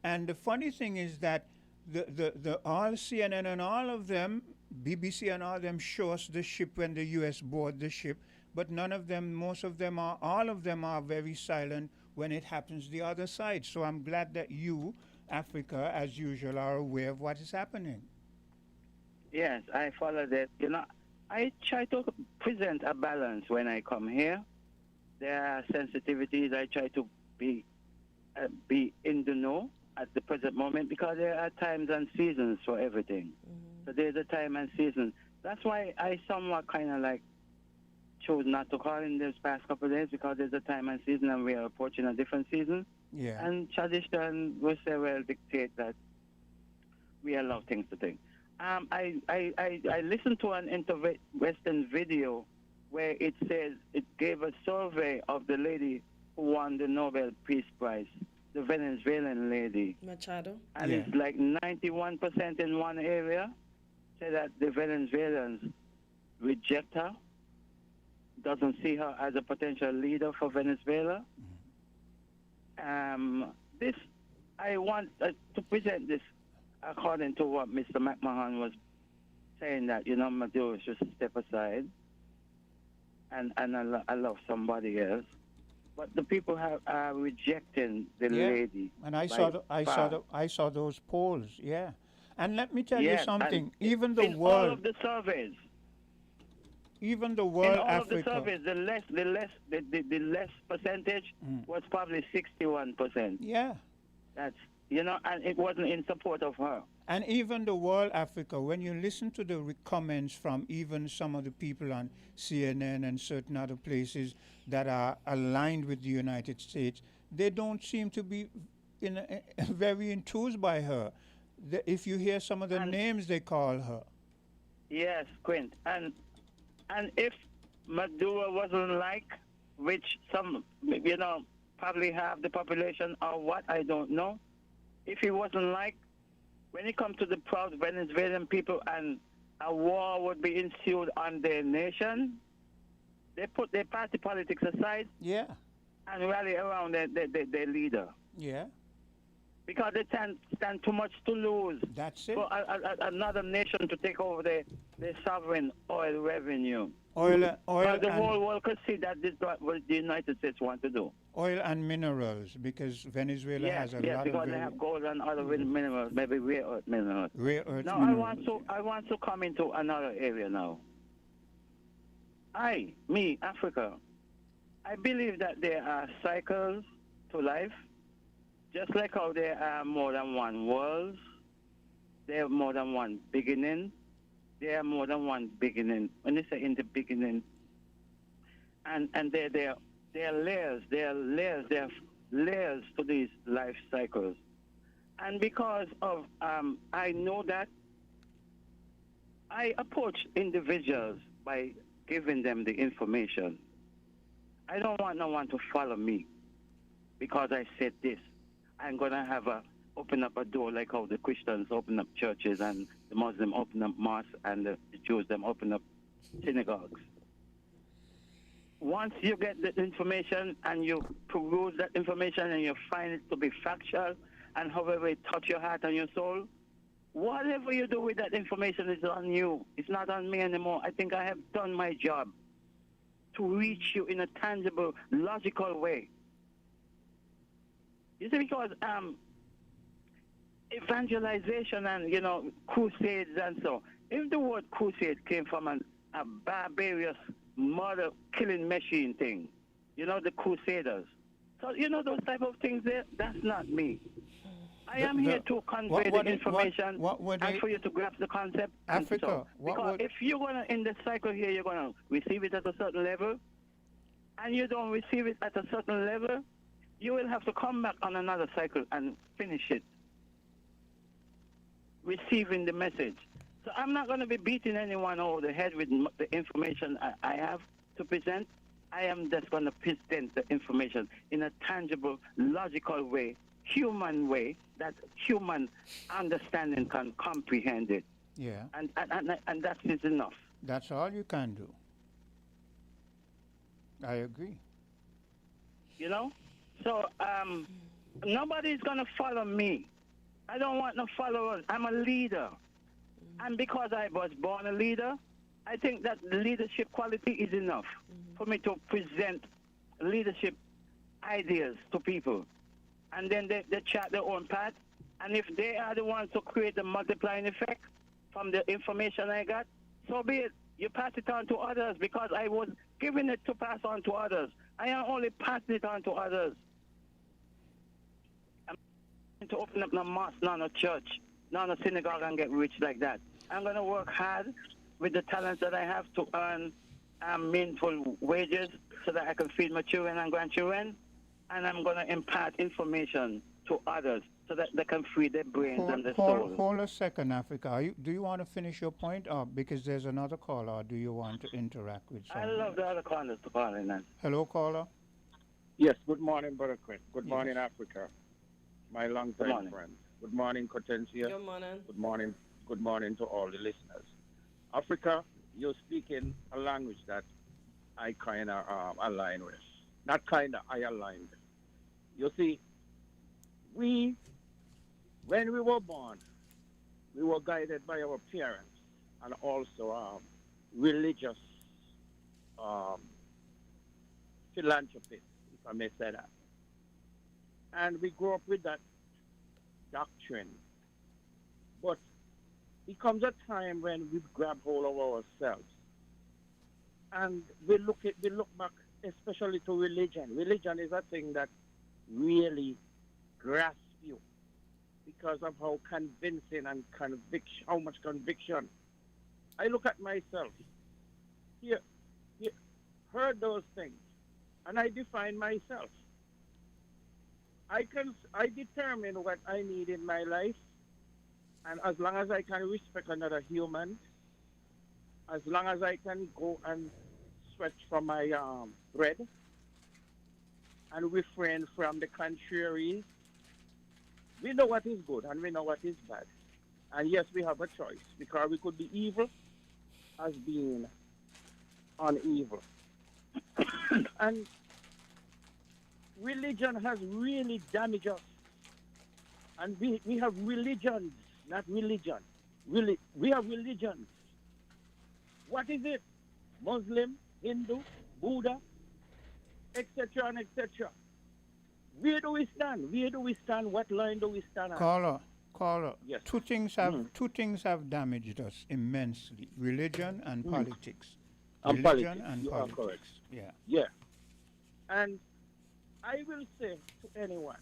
And the funny thing is that the all CNN and all of them, BBC and all of them, show us the ship when the U.S. board the ship, but none of them, all of them are very silent when it happens the other side. So I'm glad that you, Africa, as usual, are aware of what is happening. Yes, I follow that. You know, I try to present a balance when I come here. There are sensitivities. I try to be in the know at the present moment, because there are times and seasons for everything. So there's a time and season. That's why I somewhat kind of like chose not to call in this past couple of days, because there's a time and season and we are approaching a different season. Yeah. And tradition will say, well, dictate that we allow things to think. I listened to an Western video where it says it gave a survey of the lady who won the Nobel Peace Prize, the Venezuelan lady. Machado. And it's like 91% in one area say that the Venezuelans reject her, doesn't see her as a potential leader for Venezuela. I want to present this according to what Mr. McMahon was saying, that, you know, Maduro should step aside and allow somebody else. But the people are rejecting the lady. And I saw those polls. Yeah. And let me tell you something. Even the world, all of the surveys, even the world, in all Africa, of the surveys, the less percentage was probably 61%. Yeah. That's, you know, and it wasn't in support of her. And even the world, Africa, when you listen to the comments from even some of the people on CNN and certain other places that are aligned with the United States, they don't seem to be very enthused by her. If you hear some of the names they call her. Yes, Quint. And if Maduro wasn't like, which some, you know, probably half the population or what, I don't know. If he wasn't like, when it comes to the proud Venezuelan people and a war would be ensued on their nation, they put their party politics aside, and rally around their leader. Yeah. Because they stand too much to lose. That's it. For another nation to take over their sovereign oil revenue. But the whole world could see that this is what the United States want to do. Oil and minerals, because Venezuela has a lot of... Yes, because they have gold and other minerals, maybe rare earth minerals. Rare earth now, minerals. I want to come into another area now. Africa, I believe that there are cycles to life, just like how there are more than one world, there are more than one beginning, there are more than one beginning. When they say in the beginning, and there are layers to these life cycles. And because of, I know that, I approach individuals by giving them the information. I don't want no one to follow me because I said this. I'm going to open up a door like how the Christians open up churches and the Muslims open up mosques and the Jews them open up synagogues. Once you get the information and you peruse that information and you find it to be factual and however it touch your heart and your soul, whatever you do with that information is on you. It's not on me anymore. I think I have done my job to reach you in a tangible, logical way. You see, because evangelization and, you know, crusades and so, if the word crusade came from a barbarous murder-killing machine thing, you know, the crusaders. So, you know, those type of things there, that's not me. I am here to convey the information and for you to grasp the concept. Africa. Because if you're going to, in the cycle here, you're going to receive it at a certain level, and you don't receive it at a certain level, you will have to come back on another cycle and finish it, receiving the message. So I'm not going to be beating anyone over the head with the information I have to present. I am just going to present the information in a tangible, logical way, human way, that human understanding can comprehend it. Yeah. And that is enough. That's all you can do. I agree. You know? So nobody's going to follow me. I don't want no followers. I'm a leader. And because I was born a leader, I think that the leadership quality is enough for me to present leadership ideas to people. And then they chart their own path. And if they are the ones to create the multiplying effect from the information I got, so be it. You pass it on to others because I was giving it to pass on to others. I am only passing it on to others. I'm going to open up no mosque, not no church, not no synagogue and get rich like that. I'm going to work hard with the talents that I have to earn meaningful wages so that I can feed my children and grandchildren. And I'm going to impart information to others so that they can free their brains and their souls. Hold a second, Africa. Do you want to finish your point, or because there's another caller, or do you want to interact with someone? I love the other callers to call in. Hello, caller. Yes, good morning, Brother Quinn. Good morning, Africa. My long-time friend. Good morning, Cortencia. Good morning. Good morning. Good morning to all the listeners. Africa, you're speaking a language that I kind of align with. Not kind of, I align with. You see, when we were born, we were guided by our parents and also religious philanthropists, if I may say that. And we grew up with that doctrine. But it comes a time when we grab hold of ourselves. And we look back especially to religion. Religion is a thing that really grasps you because of how convincing and how much conviction. I look at myself, heard those things, and I define myself. I determine what I need in my life, and as long as I can respect another human, as long as I can go and sweat from my bread and refrain from the contraries, we know what is good and we know what is bad. And yes, we have a choice because we could be evil as being unevil. And religion has really damaged us. And we have religions, not religion. We have religions. What is it? Muslim, Hindu, Buddha, etc. and etc. Where do we stand? Where do we stand? What line do we stand on? Caller. Yes. Two things have damaged us immensely: religion and politics. And religion politics. and You politics. are correct. Yeah. Yeah. And I will say to anyone,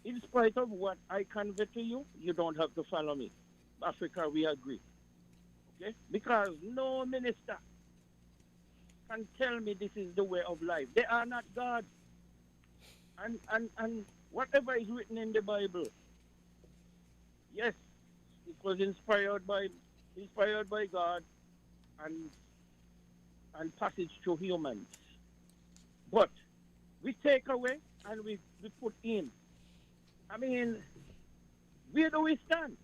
in spite of what I convey to you, you don't have to follow me. Africa, we agree. Okay? Because no minister can tell me this is the way of life. They are not God. And whatever is written in the Bible, yes, it was inspired by God and passage to humans. But we take away and we put in. I mean, where do we stand?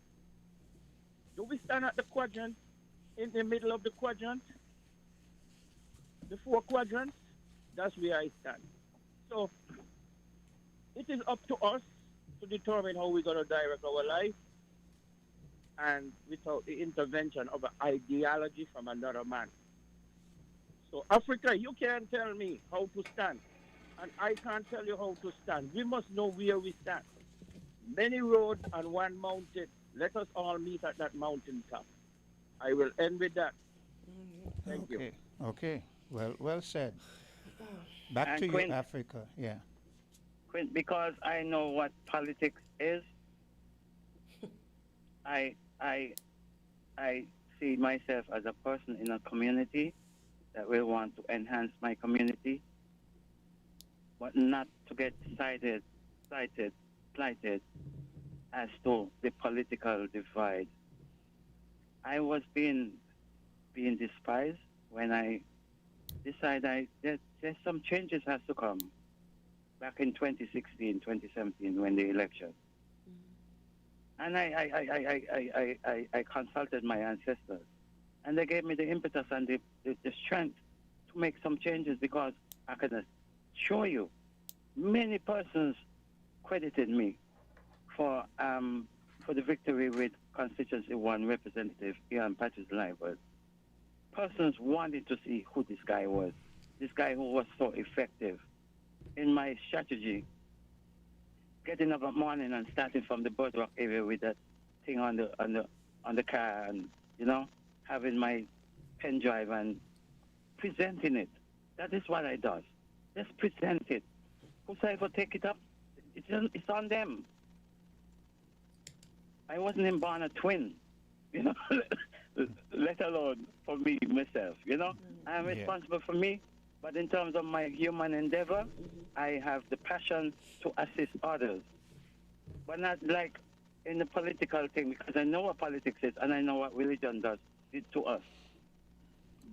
Do we stand at the quadrant, in the middle of the quadrant? The 4 quadrants? That's where I stand. So it is up to us to determine how we're going to direct our life, and without the intervention of an ideology from another man. So Africa, you can't tell me how to stand, and I can't tell you how to stand. We must know where we stand. Many roads and one mountain. Let us all meet at that mountain top. I will end with that. Thank you. Okay. Well said. Back And to Quinn, you, Africa. Yeah. Quinn, because I know what politics is, I see myself as a person in a community that will want to enhance my community, but not to get slighted as to the political divide. I was being despised when I decided there's some changes has to come. Back in 2016, 2017, when the election, and I consulted my ancestors, and they gave me the impetus and the strength to make some changes, because I can assure you, many persons credited me for the victory with constituency 1 representative Ian Patches Liver. Persons wanted to see who this guy was, this guy who was so effective in my strategy, getting up at morning and starting from the Bird Rock area with that thing on the car, and having my pen drive and presenting it. That is what I does. Just present it. Whosoever take it up, it's on them. I wasn't even born a twin, let alone for me myself. I'm responsible for me. But in terms of my human endeavor, I have the passion to assist others. But not like in the political thing, because I know what politics is and I know what religion does to us.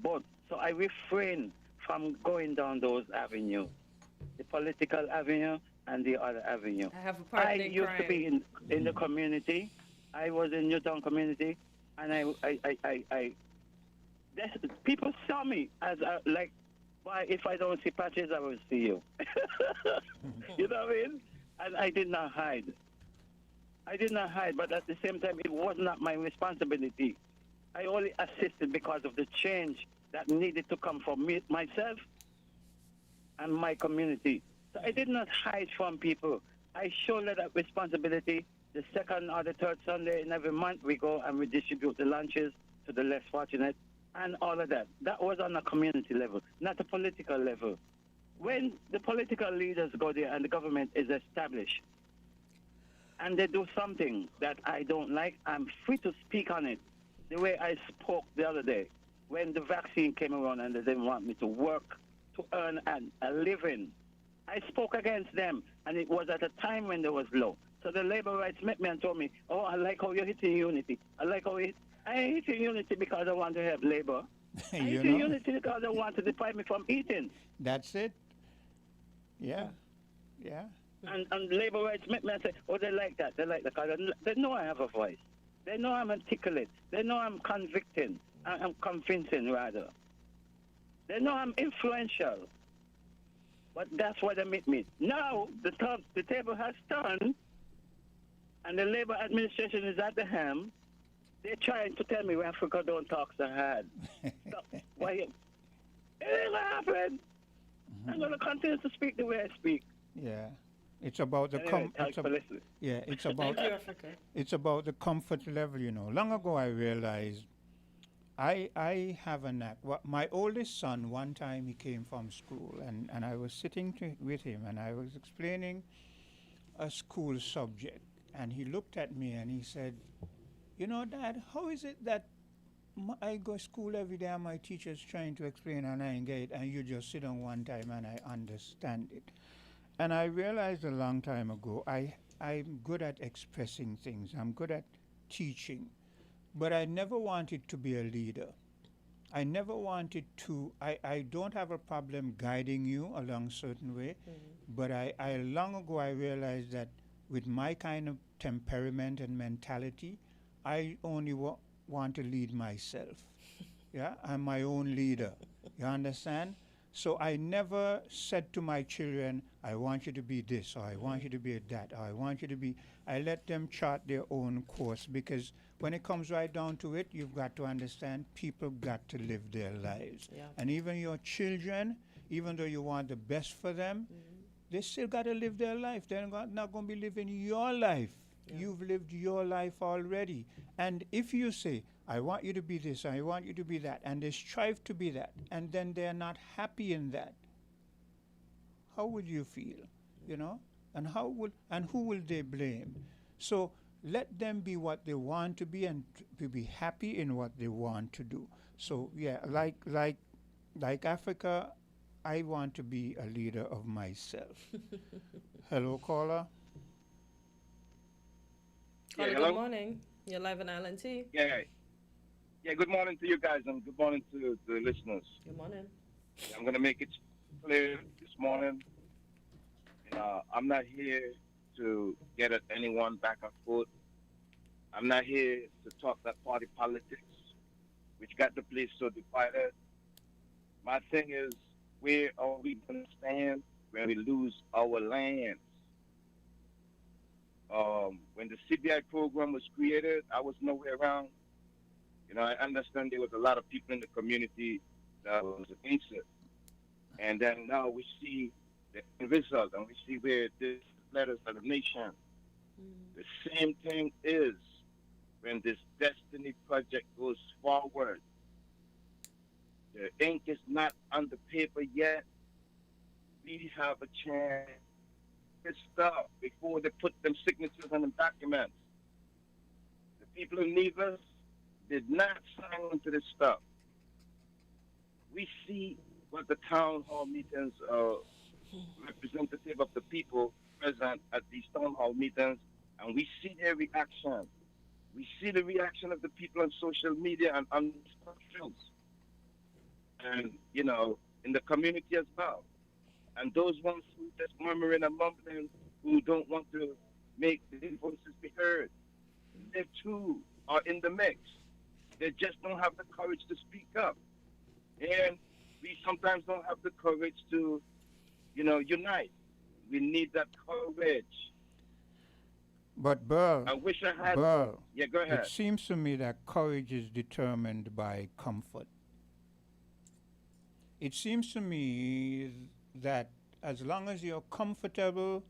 But so I refrain from going down those avenues, the political avenue and the other avenue. I used to be in the community. I was in Newtown community, and people saw me as like, why, if I don't see Patches, I will see you. You know what I mean? And I did not hide. But at the same time, it was not my responsibility. I only assisted because of the change that needed to come from me, myself and my community. So I did not hide from people. I shoulder that responsibility. The second or the third Sunday in every month, we go and we distribute the lunches to the less fortunate, and all of that. That was on a community level, not a political level. When the political leaders go there and the government is established, and they do something that I don't like, I'm free to speak on it. The way I spoke the other day, when the vaccine came around and they didn't want me to work to earn a living, I spoke against them, and it was at a time when there was low. So the labor rights met me and told me, oh, I like how you're hitting unity. I ain't hitting unity because I want to have labor. I hitting unity because I want to deprive me from eating. That's it. Yeah. And labor rights met me and say, oh, they like that. Because they know I have a voice. They know I'm articulate. They know I'm convicting. I'm convincing, rather. They know I'm influential. But that's why they meet me. Now, the table has turned, and the labor administration is at the helm. They're trying to tell me Africa don't talk so hard. So, why? It ain't gonna happen. I'm gonna continue to speak the way I speak. Yeah, it's about the it's about the comfort level. Long ago I realized I have a knack. My oldest son, one time he came from school, and I was sitting with him, and I was explaining a school subject, and he looked at me and he said, Dad, how is it that I go to school every day and my teacher's trying to explain and I ain't get it, and you just sit on one time and I understand it? And I realized a long time ago, I'm good at expressing things. I'm good at teaching. But I never wanted to be a leader. I never wanted to, I don't have a problem guiding you along a certain way, but I long ago I realized that with my kind of temperament and mentality, I only want to lead myself. Yeah, I'm my own leader. You understand? So I never said to my children, I want you to be this, or I want you to be that, or I want you to be... I let them chart their own course, because when it comes right down to it, you've got to understand people got to live their lives. Yeah. And even your children, even though you want the best for them, they still got to live their life. They're not going to be living your life. Yeah. You've lived your life already. And if you say, I want you to be this, I want you to be that, and they strive to be that, and then they're not happy in that, how would you feel? And who will they blame? So let them be what they want to be, and to be happy in what they want to do. So yeah, like Africa, I want to be a leader of myself. Hello, caller. Caller, good morning. You're live on Island T. Yeah. Yeah, good morning to you guys and good morning to the listeners. Good morning. I'm going to make it clear this morning. I'm not here to get at anyone back and forth. I'm not here to talk that party politics, which got the place so divided. My thing is, where are we going to stand when we lose our lands? When the CBI program was created, I was nowhere around. I understand there was a lot of people in the community that was against it. And then now we see the end result, and we see where this led us as a nation. The same thing is when this Destiny project goes forward. The ink is not on the paper yet. We have a chance to stop before they put them signatures on the documents. The people in Nevis did not sign on to this stuff. We see what the town hall meetings representative of the people present at these town hall meetings, and we see their reaction. We see the reaction of the people on social media and on socials, and in the community as well. And those ones who just murmuring and mumbling, who don't want to make their voices be heard, they too are in the mix. They just don't have the courage to speak up, and we sometimes don't have the courage to, unite. We need that courage. But Burl, I wish I had. Burl, Yeah, go ahead. it seems to me that courage is determined by comfort. It seems to me that as long as you're comfortable,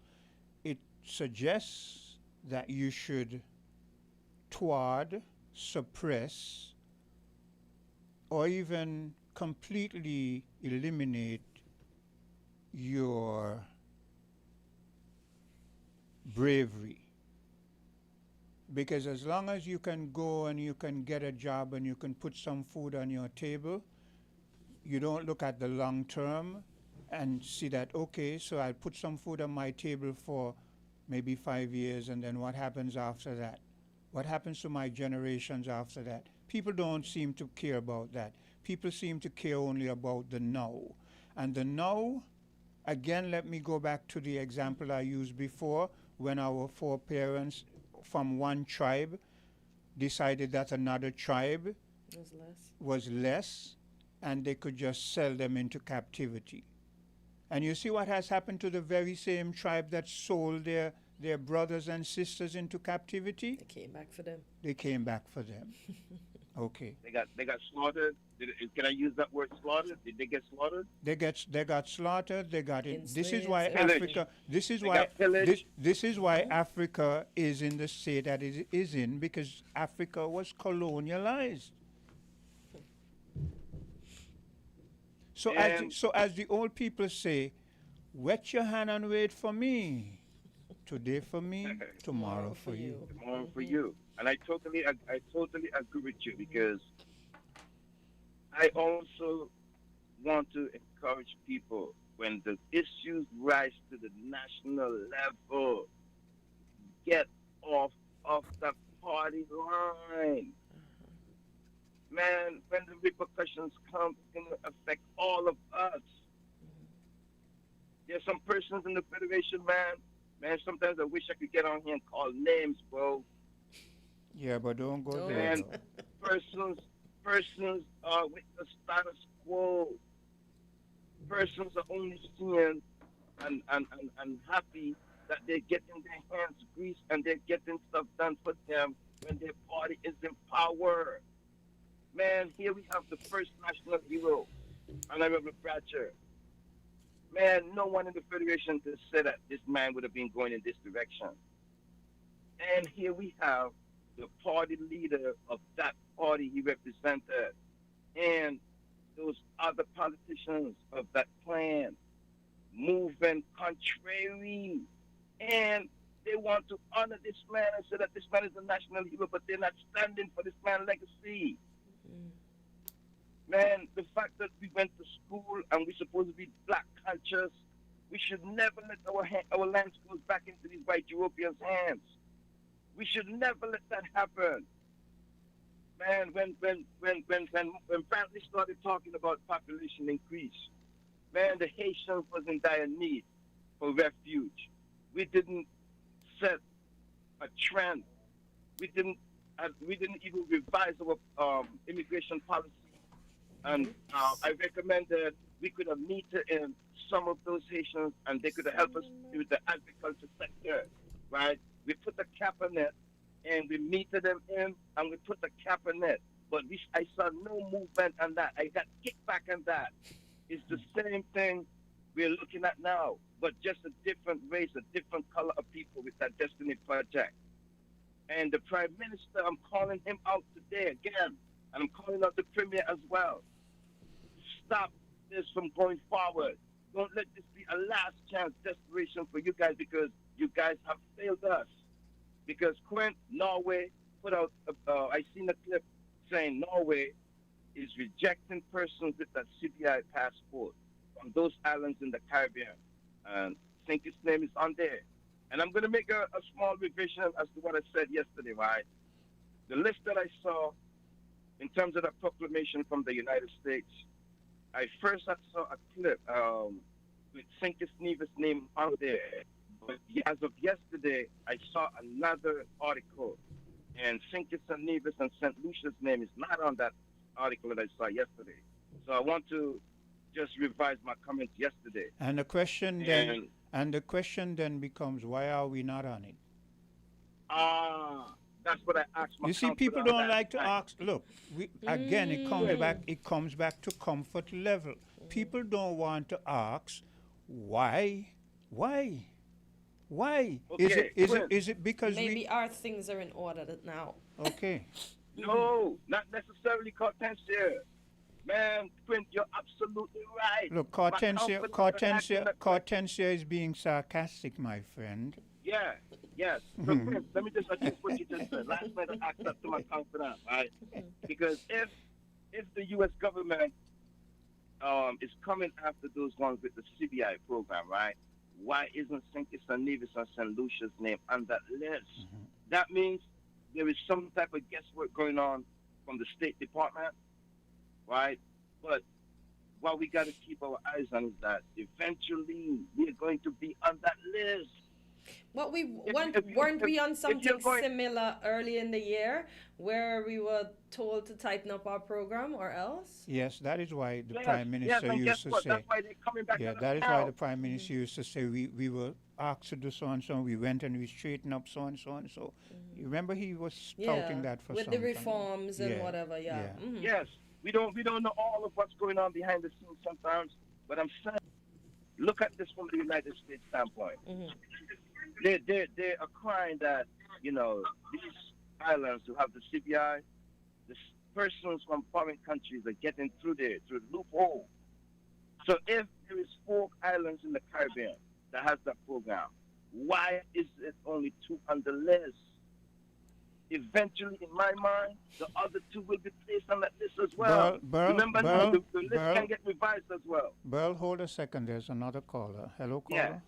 it suggests that you should thwart, suppress, or even completely eliminate your bravery. Because as long as you can go and you can get a job and you can put some food on your table, you don't look at the long term and see that, okay, so I'll put some food on my table for maybe 5 years, and then what happens after that? What happens to my generations after that? People don't seem to care about that. People seem to care only about the now. And the now, again, let me go back to the example I used before, when our foreparents from one tribe decided that another tribe was less, and they could just sell them into captivity. And you see what has happened to the very same tribe that sold their brothers and sisters into captivity? They came back for them. They came back for them. Okay. They got slaughtered. Can I use that word slaughtered? Did they get slaughtered? They got slaughtered. They got in. This is Enslaved, why everything. Africa. This is They why got pillaged. this is why Africa is in the state that it is in, because Africa was colonialized. So as the old people say, wet your hand and wait for me. Today for me, tomorrow for you. Tomorrow for you. And I totally agree with you, because I also want to encourage people, when the issues rise to the national level, get off the party line. Man, when the repercussions come, it's going to affect all of us. There's some persons in the Federation, man, sometimes I wish I could get on here and call names, bro. Yeah, but don't go there. And persons are with the status quo. Persons are only seeing and happy that they're getting their hands greased and they're getting stuff done for them when their party is in power. Man, here we have the first national hero, Honorable Bratcher. Man, no one in the Federation could say that this man would have been going in this direction. And here we have the party leader of that party he represented, and those other politicians of that clan moving contrary. And they want to honor this man and say that this man is a national hero, but they're not standing for this man's legacy. Man, the fact that we went to school and we're supposed to be black cultures, we should never let our lands go back into these white Europeans' hands. We should never let that happen. man, when Franklin started talking about population increase, man, the Haitians was in dire need for refuge. We didn't set a trend. We didn't even revise our immigration policy. And I recommend that we could have meted in some of those Haitians, and they could have helped us with the agriculture sector, right? We put the cap on it, and we meted them in, and we put the cap on it. But I saw no movement on that. I got kickback on that. It's the same thing we're looking at now, but just a different race, a different color of people with that Destiny Project. And the Prime Minister, I'm calling him out today again, and I'm calling out the Premier as well. Stop this from going forward. Don't let this be a last chance desperation for you guys, because you guys have failed us. Because Norway put out, I seen a clip saying Norway is rejecting persons with that CBI passport from those islands in the Caribbean. And I think his name is on there. And I'm going to make a small revision as to what I said yesterday, right? The list that I saw in terms of the proclamation from the United States, I saw a clip with Sinkis Nevis' name on there. But as of yesterday, I saw another article, and Sinkis and Nevis and St. Lucia's name is not on that article that I saw yesterday. So I want to just revise my comments yesterday. And the question then becomes, why are we not on it? That's what I asked my You see, people don't like to ask. Look, again, it comes back to comfort level. People don't want to ask why. Okay, is it because maybe our things are in order now? Okay. No, not necessarily Hortensia. Man, Quint, you're absolutely right. Look, Hortensia is being sarcastic, my friend. Yeah, yes. So, Quint, let me just address what you just said. Last night I asked up to my confidant, right? Because if the U.S. government is coming after those ones with the CBI program, right? Why isn't Sinkis and Nevis and St. Lucia's name on that list? That means there is some type of guesswork going on from the State Department, right? But what we got to keep our eyes on is that eventually we're going to be on that list. Well, weren't we on something similar early in the year where we were told to tighten up our program, or else? Yes, that is why the Prime Minister used to say. That's why they're coming back. Yeah, that is why the Prime Minister used to say we were asked to do so and so. We went and we straightened up so and so and so. You remember he was touting that for with some the time. reforms and whatever. Yeah. Mm-hmm. Yes, we don't know all of what's going on behind the scenes sometimes, but I'm saying, look at this from the United States standpoint. Mm-hmm. They are crying that, these islands who have the CBI, the persons from foreign countries are getting through the loophole. So if there is 4 islands in the Caribbean that has that program, why is it only 2 on the list? Eventually, in my mind, the other 2 will be placed on that list as well. Remember, the list can get revised as well. Burl, hold a second. There's another caller. Hello, caller. Yeah.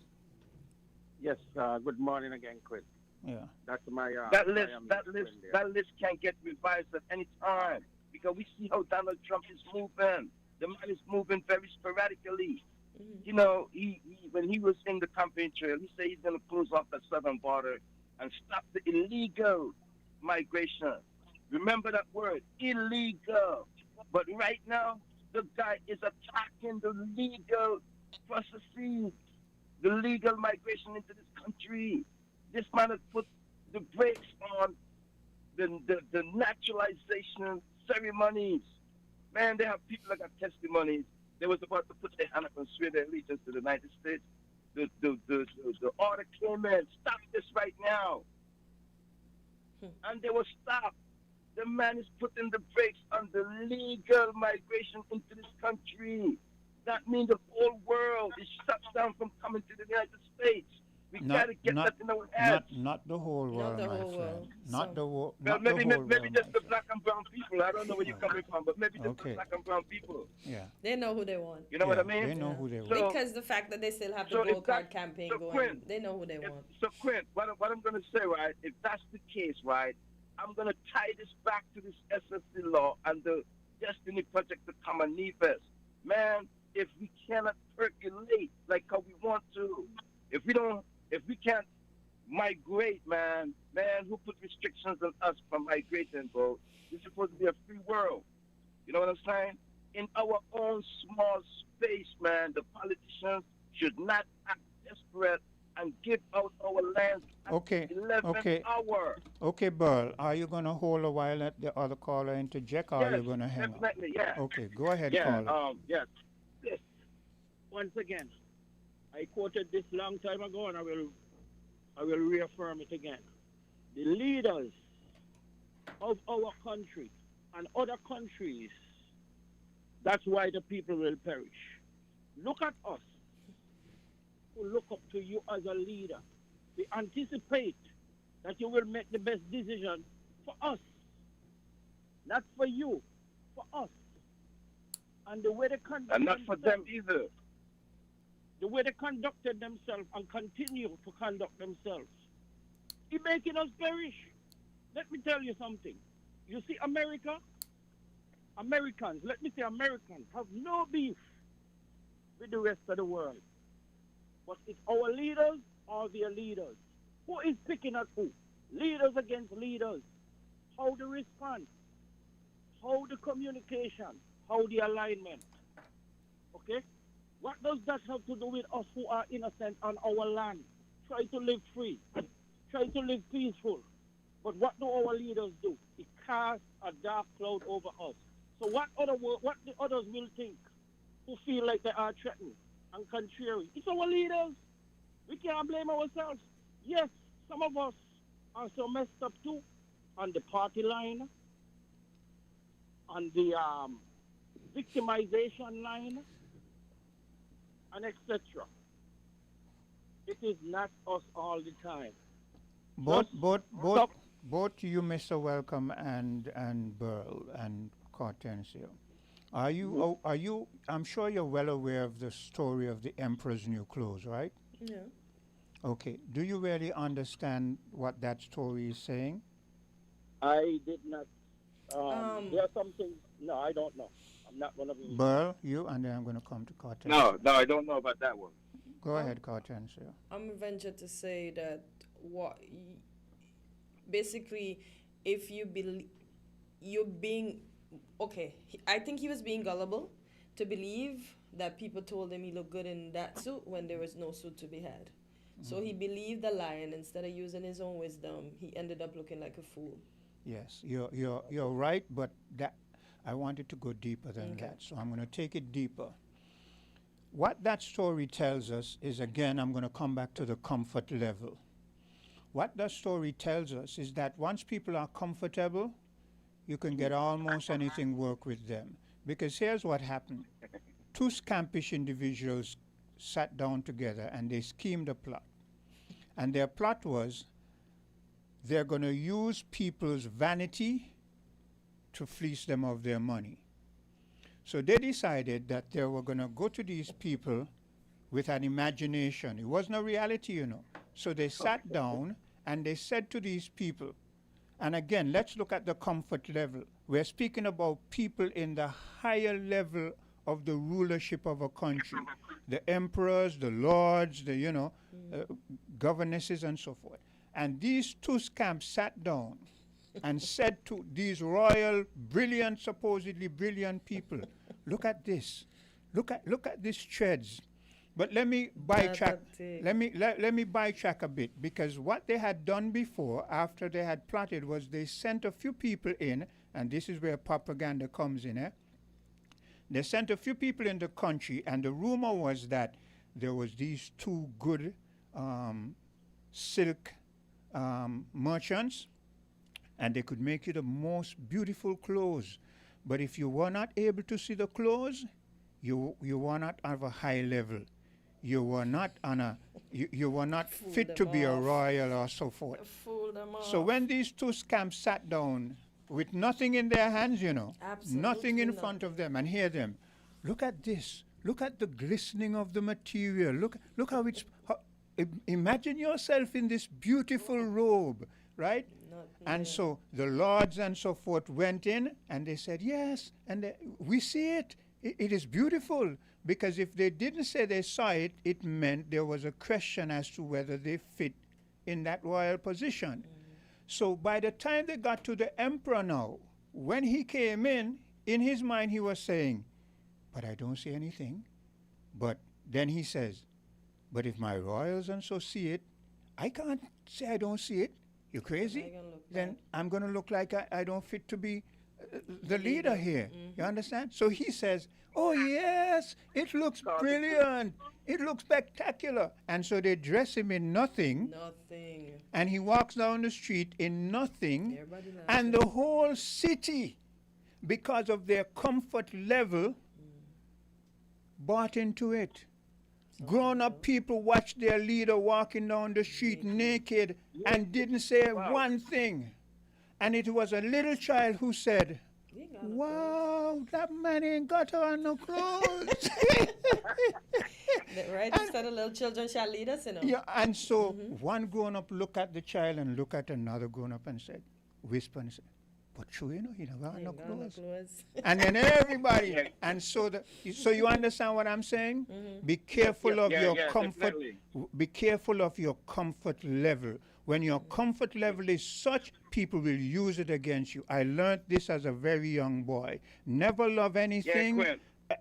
Yes, good morning again, Chris. Yeah. That's my that list can get revised at any time, because we see how Donald Trump is moving. The man is moving very sporadically. He when he was in the campaign trail, he said he's going to close off the southern border and stop the illegal migration. Remember that word, illegal. But right now, the guy is attacking the legal processes, the legal migration into this country. This man has put the brakes on the naturalization ceremonies. Man, they have people that got testimonies. They was about to put their hand up and swear their allegiance to the United States. The order came in, stop this right now. And they were stopped. The man is putting the brakes on the legal migration into this country. That means the whole world is shut down from coming to the United States. We got to get that in our heads. Not the whole world, my friend. Not the whole world. Maybe just the black and brown people. I don't know where you're coming from, but maybe just the black and brown people. Yeah. They know who they want. You know what I mean? They know who they want. Because the fact that they still have the gold card campaign going, they know who they want. So, Quint, what I'm going to say, right, if that's the case, right, I'm going to tie this back to this SSC law and the Destiny Project to come on Nevis. Man, if we cannot percolate like how we want to, if we can't migrate, man, who put restrictions on us from migrating, bro? This is supposed to be a free world. You know what I'm saying? In our own small space, man, the politicians should not act desperate and give out our lands at Okay, 11th hour. Okay, Burl, are you going to hold a while let the other caller interject, or are you going to hang up? definitely, yeah. Okay, go ahead, Yeah, caller. yes. Yes. Once again, I quoted this long time ago, and I will reaffirm it again. The leaders of our country and other countries, that's why the people will perish. Look at us, who look up to you as a leader. We anticipate that you will make the best decision for us, not for you, for us. And the way they conduct And not for them either. the way they conducted themselves and continue to conduct themselves, it's making us perish. Let me tell you something. You see, Americans, let me say Americans, have no beef with the rest of the world. But it's our leaders or their leaders. Who is picking at who? Leaders against leaders. How the response, how the communication, how the alignment. Okay? What does that have to do with us who are innocent on our land? Try to live free. Try to live peaceful. But what do our leaders do? It casts a dark cloud over us. So what the others will think who feel like they are threatened and contrary? It's our leaders. We can't blame ourselves. Yes, some of us are so messed up too on the party line, on the victimization line, and etc. It is not us all the time. Both you, Mr. Welcome, and Burl and Cortensio, are you? I'm sure you're well aware of the story of the Emperor's New Clothes, right? Yeah. Okay. Do you really understand what that story is saying? I did not. There are some things. No, I don't know. I'm not one of them. Burl, you, and then I'm going to come to Cortensio. No, I don't know about that one. Go ahead, Cortensio. I'm venture to say that basically, if you believe you're being okay, I think he was being gullible to believe that people told him he looked good in that suit when there was no suit to be had. So he believed the lie, and instead of using his own wisdom, he ended up looking like a fool. Yes, you're right, but that I wanted to go deeper than that, so I'm going to take it deeper. What that story tells us is, again, I'm going to come back to the comfort level. What that story tells us is that once people are comfortable, you can get almost anything work with them. Because here's what happened. Two scampish individuals sat down together and they schemed a plot. And their plot was they're going to use people's vanity to fleece them of their money. So they decided that they were going to go to these people with an imagination. It wasn't a reality, you know. So they sat down and they said to these people, and again, let's look at the comfort level. We're speaking about people in the higher level of the rulership of a country. The emperors, the lords, the, governesses and so forth. And these two scamps sat down and said to these royal, brilliant, supposedly brilliant people, look at this. Look at these threads. But let me backtrack. Let me backtrack a bit, because what they had done before, after they had plotted, was they sent a few people in, and this is where propaganda comes in. They sent a few people in the country, and the rumor was that there was these two good silk merchants, and they could make you the most beautiful clothes. But if you were not able to see the clothes, you were not of a high level. You were not you were not fit to be a royal or so forth. Fool them off. So when these two scamps sat down with nothing in their hands, nothing in front of them, and hear them, look at this. Look at the glistening of the material. Look how it's. Imagine yourself in this beautiful robe, right? No, And so the lords and so forth went in and they said, yes, and we see it. It is beautiful. Because if they didn't say they saw it, it meant there was a question as to whether they fit in that royal position. So by the time they got to the emperor now, when he came in his mind he was saying, but I don't see anything. But then he says, but if my royals and so see it, I can't say I don't see it. You crazy? Then I'm going to look like I don't fit to be the leader here. You understand? So he says, oh yes, it looks brilliant. It looks spectacular. And so they dress him in nothing. And he walks down the street in nothing. And the whole city, because of their comfort level, bought into it. Grown-up people watched their leader walking down the street naked and didn't say one thing. And it was a little child who said, wow, that man ain't got on no clothes. Right? Instead of little children shall lead us, you know. Yeah, and so one grown-up looked at the child and looked at another grown-up and said, whisper and said, but true, you know, he never got no clothes. And then everybody, and so so you understand what I'm saying? Be careful of your comfort. Definitely. Be careful of your comfort level. When your comfort level is such, people will use it against you. I learned this as a very young boy. Never love anything.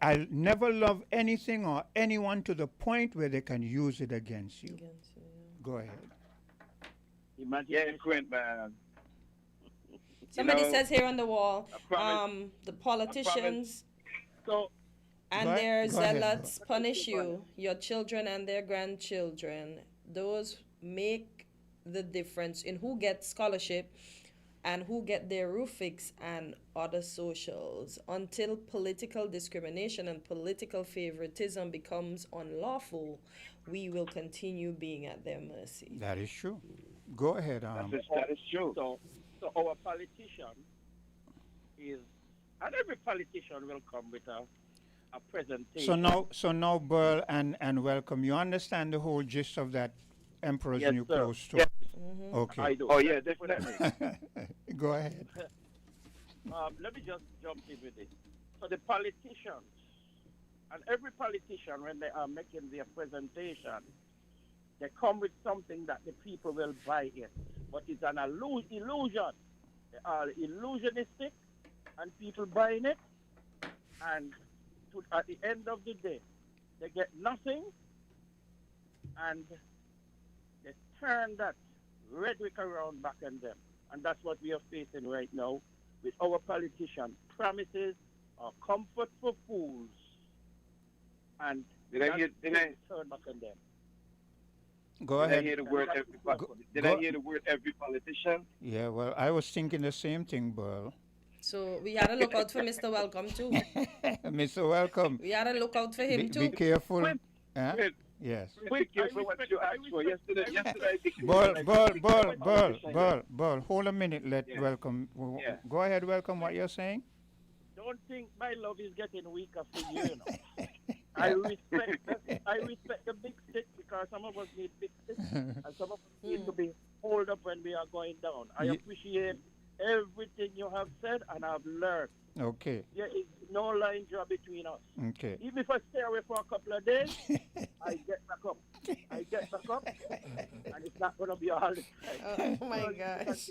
I'll never love anything or anyone to the point where they can use it against you. Go ahead. Yeah, Quint, man. Somebody says here on the wall, the politicians and their zealots punish you, your children and their grandchildren. Those make the difference in who gets scholarship and who get their roof fixed and other socials. Until political discrimination and political favoritism becomes unlawful, we will continue being at their mercy. That is true. Go ahead. That is true. So our politician is, and every politician will come with a presentation. So now, Burl and welcome. You understand the whole gist of that Emperor's New Clothes story? Yes. Okay. I do. Oh yeah, definitely. Go ahead. Let me just jump in with it. So the politicians, and every politician, when they are making their presentation, they come with something that the people will buy it. But it's an illusion. They are illusionistic, and people buying it. And at the end of the day, they get nothing, and they turn that rhetoric around back on them. And that's what we are facing right now with our politicians. Promises are comfort for fools, and did I turn back on them. Go ahead. I hear the word I hear the word every politician? Yeah, well, I was thinking the same thing, Burl. So we had to look out for Mr. Welcome too. Mr. Welcome. We had to look out for him too. Be careful. Yes. Be careful what you asked for yesterday. Burl. Hold a minute. Welcome. Yeah. Go ahead, Welcome. What you're saying? Don't think my love is getting weaker for you, you know. I respect the big stick because some of us need big sticks and some of us need to be hold up when we are going down. I appreciate everything you have said and I've learned. Okay. There is no line draw between us. Okay. Even if I stay away for a couple of days, I get back up. And it's not going to be all the time. Oh my gosh.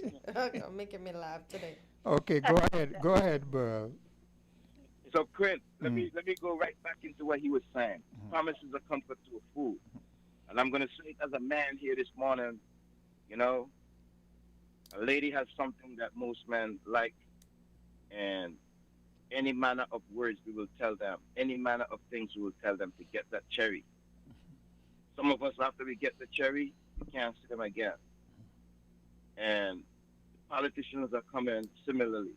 You're making me laugh today. Okay, go ahead, Burl. So, Quint, let me go right back into what he was saying. Promises are comfort to a fool. And I'm going to say it as a man here this morning, you know, a lady has something that most men like, and any manner of words we will tell them, any manner of things we will tell them to get that cherry. Some of us, after we get the cherry, we can't see them again. And politicians are coming similarly.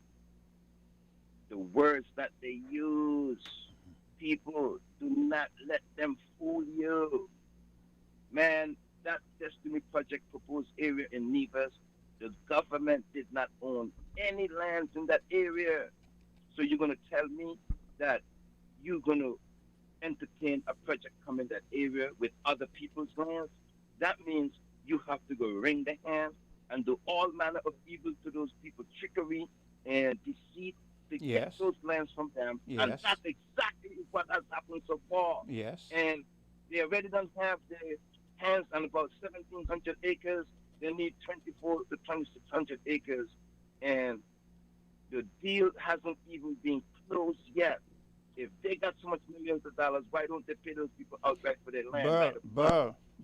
The words that they use, people, do not let them fool you. Man, that Destiny Project proposed area in Nevis, the government did not own any lands in that area. So you're going to tell me that you're going to entertain a project come in that area with other people's lands? That means you have to go wring the hand and do all manner of evil to those people, trickery and deceit to get Yes. those lands from them. And Yes. that's exactly what has happened so far. Yes. And they already don't have their hands on about 1,700 acres. They need 24 to 2,600 acres. And the deal hasn't even been closed yet. If they got so much millions of dollars, why don't they pay those people outright for their land?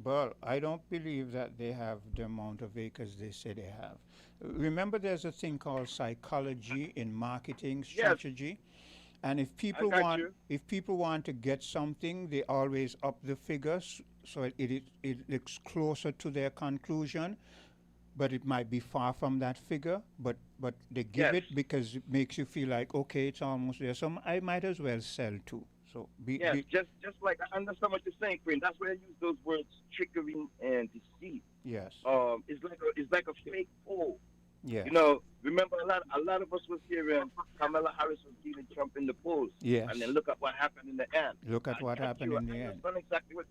Burl, I don't believe that they have the amount of acres they say they have. Remember, there's a thing called psychology in marketing strategy, and if people want to get something, they always up the figures so it looks closer to their conclusion. But it might be far from that figure, but they give it because it makes you feel like, okay, it's almost there. So I might as well sell too. So just like I understand what you're saying, friend. That's why I use those words, trickery and deceit. Yes. It's like a fake poll. Yes. You know, remember a lot of us was hearing Kamala Harris was beating Trump in the polls. Yes. And then look at what happened in the end. Look at what happened in the I end. understand exactly what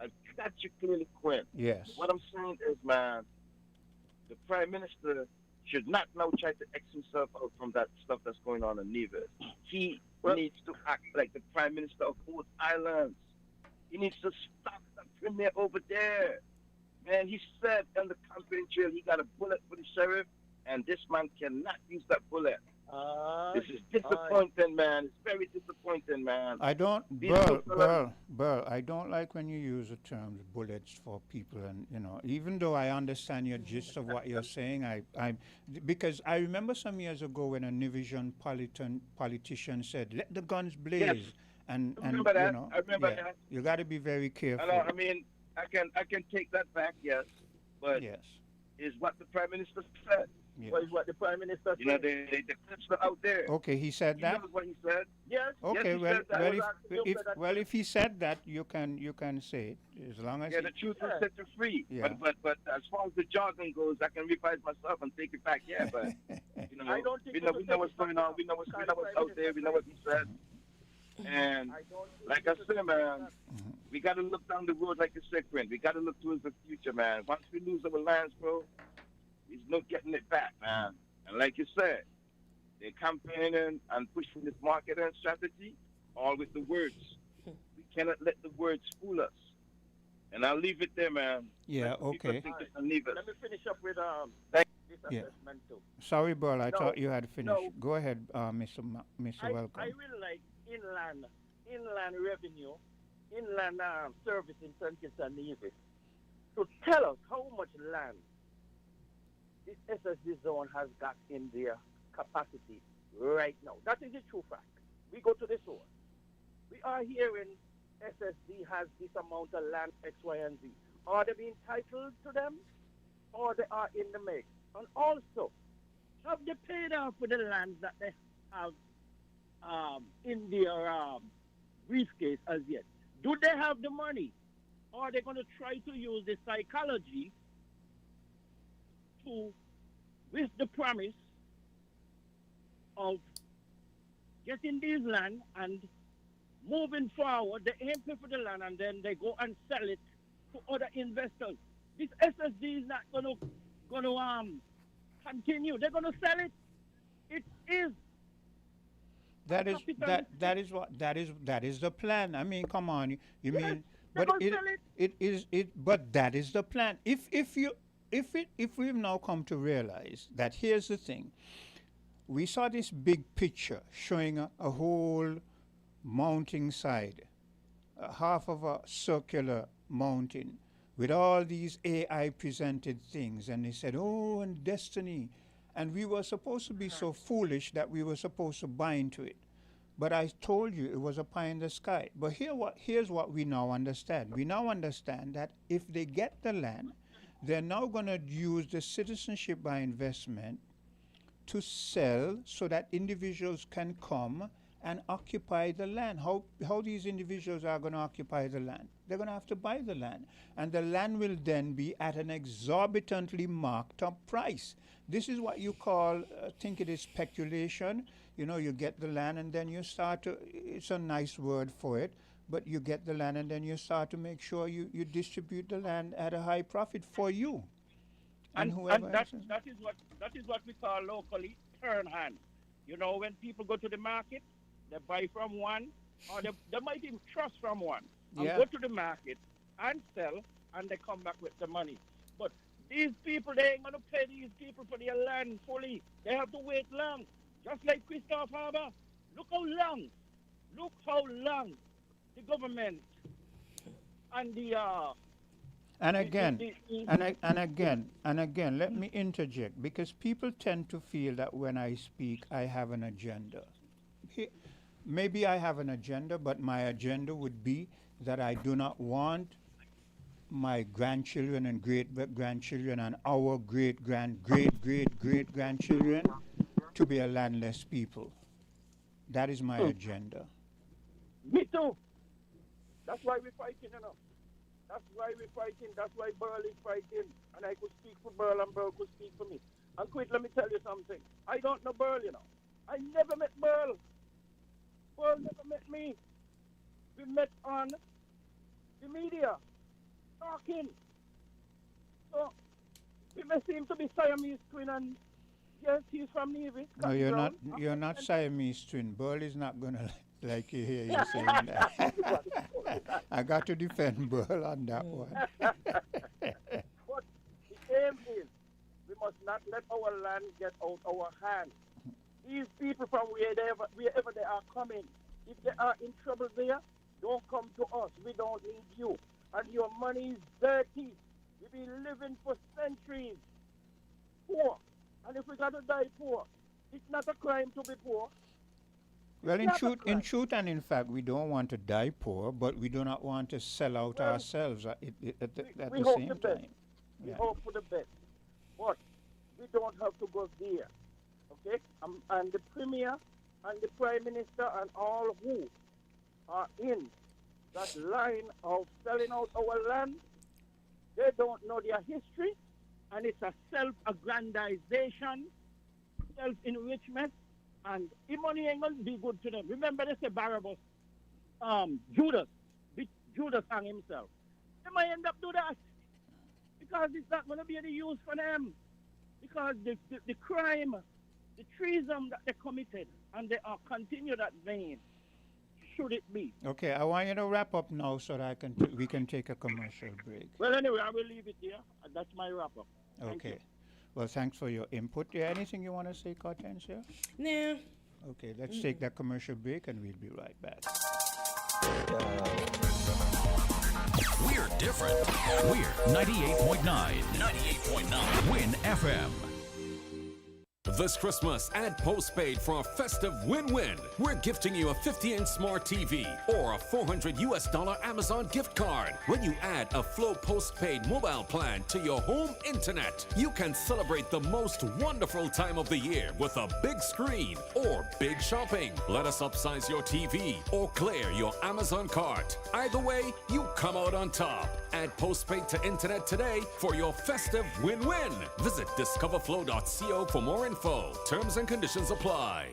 I got you clearly, Quinn. Yes. What I'm saying is, man, the Prime Minister should not now try to X himself out from that stuff that's going on in Nevis. He needs to act like the Prime Minister of both islands. He needs to stop the premier over there. Man, he said on the campaign trail he got a bullet for the sheriff, and this man cannot use that bullet. This is disappointing, man. It's very disappointing, man. I don't, Burl, I don't like when you use the terms bullets for people, and even though I understand your gist of what you're saying, because I remember some years ago when a Nevisian politician said, "Let the guns blaze," Yes. and I remember that. you know, I remember yeah, that. you got to be very careful. I mean, I can take that back, yes, but is what the Prime Minister said. Yes. What is what the Prime Minister said? You know, the clips are out there. Okay, he said He that. knows what he said. Yes. Okay, yes, he well, said that. if he said that, you can say it as long as the truth will set you free. Yeah. But as far as the jargon goes, I can revise myself and take it back. Yeah, but I don't think we know what's going on. We know what's out there. We know what he said. And like I said, man, we got to look down the road like you said, Quinn. We got to look towards the future, man. Once we lose our lands, bro, there's no getting it back, man. And like you said, they're campaigning and pushing this marketing strategy, all with the words. We cannot let the words fool us. And I'll leave it there, man. Yeah, okay. Let me finish up with this assessment too. Sorry, Burl, I thought you had finished. Go ahead, Mr. Welcome. I will like inland revenue, inland service in St. Kitts and Nevis to tell us how much land this SSD zone has got in their capacity right now. That is the true fact. We go to the source. We are hearing SSD has this amount of land, X, Y, and Z. Are they being entitled to them, or they are in the mix? And also, have they paid off for the lands that they have in their briefcase as yet? Do they have the money? Or are they going to try to use the psychology with the promise of getting these land and moving forward, they aim pay for the land and then they go and sell it to other investors. This SSD is not going to continue. They're going to sell it. It is. That is the plan. I mean, come on. You mean, but but that is the plan. If we've now come to realize that, here's the thing, we saw this big picture showing a whole mountain side, half of a circular mountain with all these AI presented things, and they said, oh, and destiny, and we were supposed to be so foolish that we were supposed to buy into it. But I told you it was a pie in the sky. But here's what we now understand. We now understand that if they get the land, they're now going to use the citizenship by investment to sell so that individuals can come and occupy the land. How these individuals are going to occupy the land? They're going to have to buy the land. And the land will then be at an exorbitantly marked up price. This is what you call, I think it is speculation. You know, you get the land and then you start to, it's a nice word for it, but you get the land and then you start to make sure you distribute the land at a high profit for you. And whoever that else is- that is what we call locally turn hand. You know, when people go to the market, they buy from one, or they might even trust from one, and Yeah. go to the market and sell, and they come back with the money. But these people, they ain't gonna pay these people for their land fully. They have to wait long. Just like Christoph Harbour. Look how long the government and the And again, the- and again, let me interject because people tend to feel that when I speak, I have an agenda. Maybe I have an agenda, but my agenda would be that I do not want my grandchildren and great grandchildren and our great grandchildren to be a landless people. That is my agenda. Me too. That's why we're fighting, you know. That's why we're fighting. That's why Burl is fighting. And I could speak for Burl and Burl could speak for me. And quit, let me tell you something. I don't know Burl, you know. I never met Burl. Burl never met me. We met on the media, talking. So, we may seem to be Siamese twin, and yes, he's from Nevis. No, you're not Siamese twin. Burl is not gonna like you hear you saying that. I got to defend Burl on that one. But the aim is we must not let our land get out our hands. These people from wherever they are coming, if they are in trouble there, don't come to us. We don't need you. And your money is dirty. We've been living for centuries poor. And if we got to die poor, it's not a crime to be poor. Well, in truth and in fact, we don't want to die poor, but we do not want to sell out ourselves at We the hope same the best. time. We Yeah. hope for the best. But we don't have to go there. Okay? And the Premier and the Prime Minister and all who are in that line of selling out our land, they don't know their history, and it's a self-aggrandization, self-enrichment, and the money ain't going to be good to them. Remember, they say Barabbas, Judas hung himself. They might end up do that because it's not going to be any use for them because the crime, the treason that they committed, and they are continue that vein. Should it be? Okay, I want you to wrap up now so that we can take a commercial break. Well, anyway, I will leave it here. That's my wrap-up. Thank Okay. you. Well, thanks for your input. Yeah, anything you want to say, Hortensia? No. Okay, let's take that commercial break and we'll be right back. We're different. We're 98.9. 98.9. Win FM. This Christmas, add postpaid for a festive win-win. We're gifting you a 50-inch smart TV or a $400 Amazon gift card. When you add a Flow postpaid mobile plan to your home internet, you can celebrate the most wonderful time of the year with a big screen or big shopping. Let us upsize your TV or clear your Amazon cart. Either way, you come out on top. Add postpaid to internet today for your festive win-win. Visit discoverflow.co for more info. Terms and conditions apply.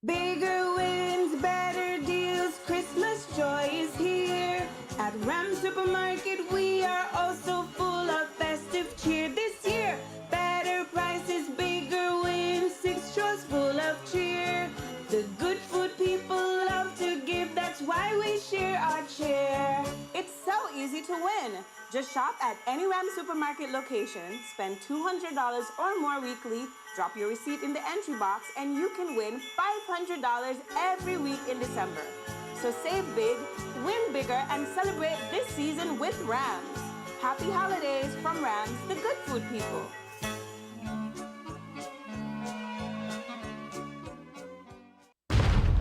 Bigger wins, better deals, Christmas joy is here. At Ram Supermarket, we are also full of festive cheer this year. Better prices, bigger wins, 6 drawers full of cheer. The good food people love to give, that's why we share our cheer. It's so easy to win. Just shop at any Ram Supermarket location, spend $200 or more weekly, drop your receipt in the entry box, and you can win $500 every week in December. So save big, win bigger, and celebrate this season with Rams. Happy holidays from Rams, the good food people.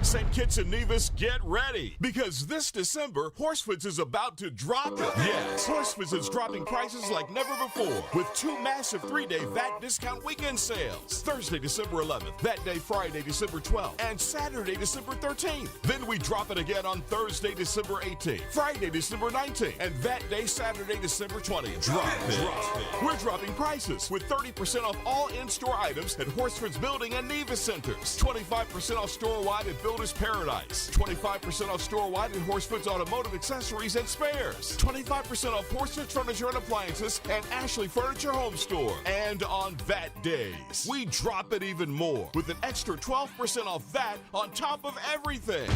St. Kitts and Nevis, get ready, because this December, Horsefoods is about to drop. Yes, Horsefoods is dropping prices like never before with 2 massive 3-day VAT discount weekend sales. Thursday, December 11th, VAT Day Friday, December 12th, and Saturday, December 13th. Then we drop it again on Thursday, December 18th, Friday, December 19th, and VAT Day Saturday, December 20th. Drop it. We're dropping prices with 30% off all in-store items at Horsefoods Building and Nevis Centers, 25% off store-wide at Building Builder's Paradise. 25% off store-wide and Horseford's automotive accessories and spares. 25% off Horseford's furniture and appliances and Ashley Furniture Home Store. And on VAT days, we drop it even more with an extra 12% off VAT on top of everything.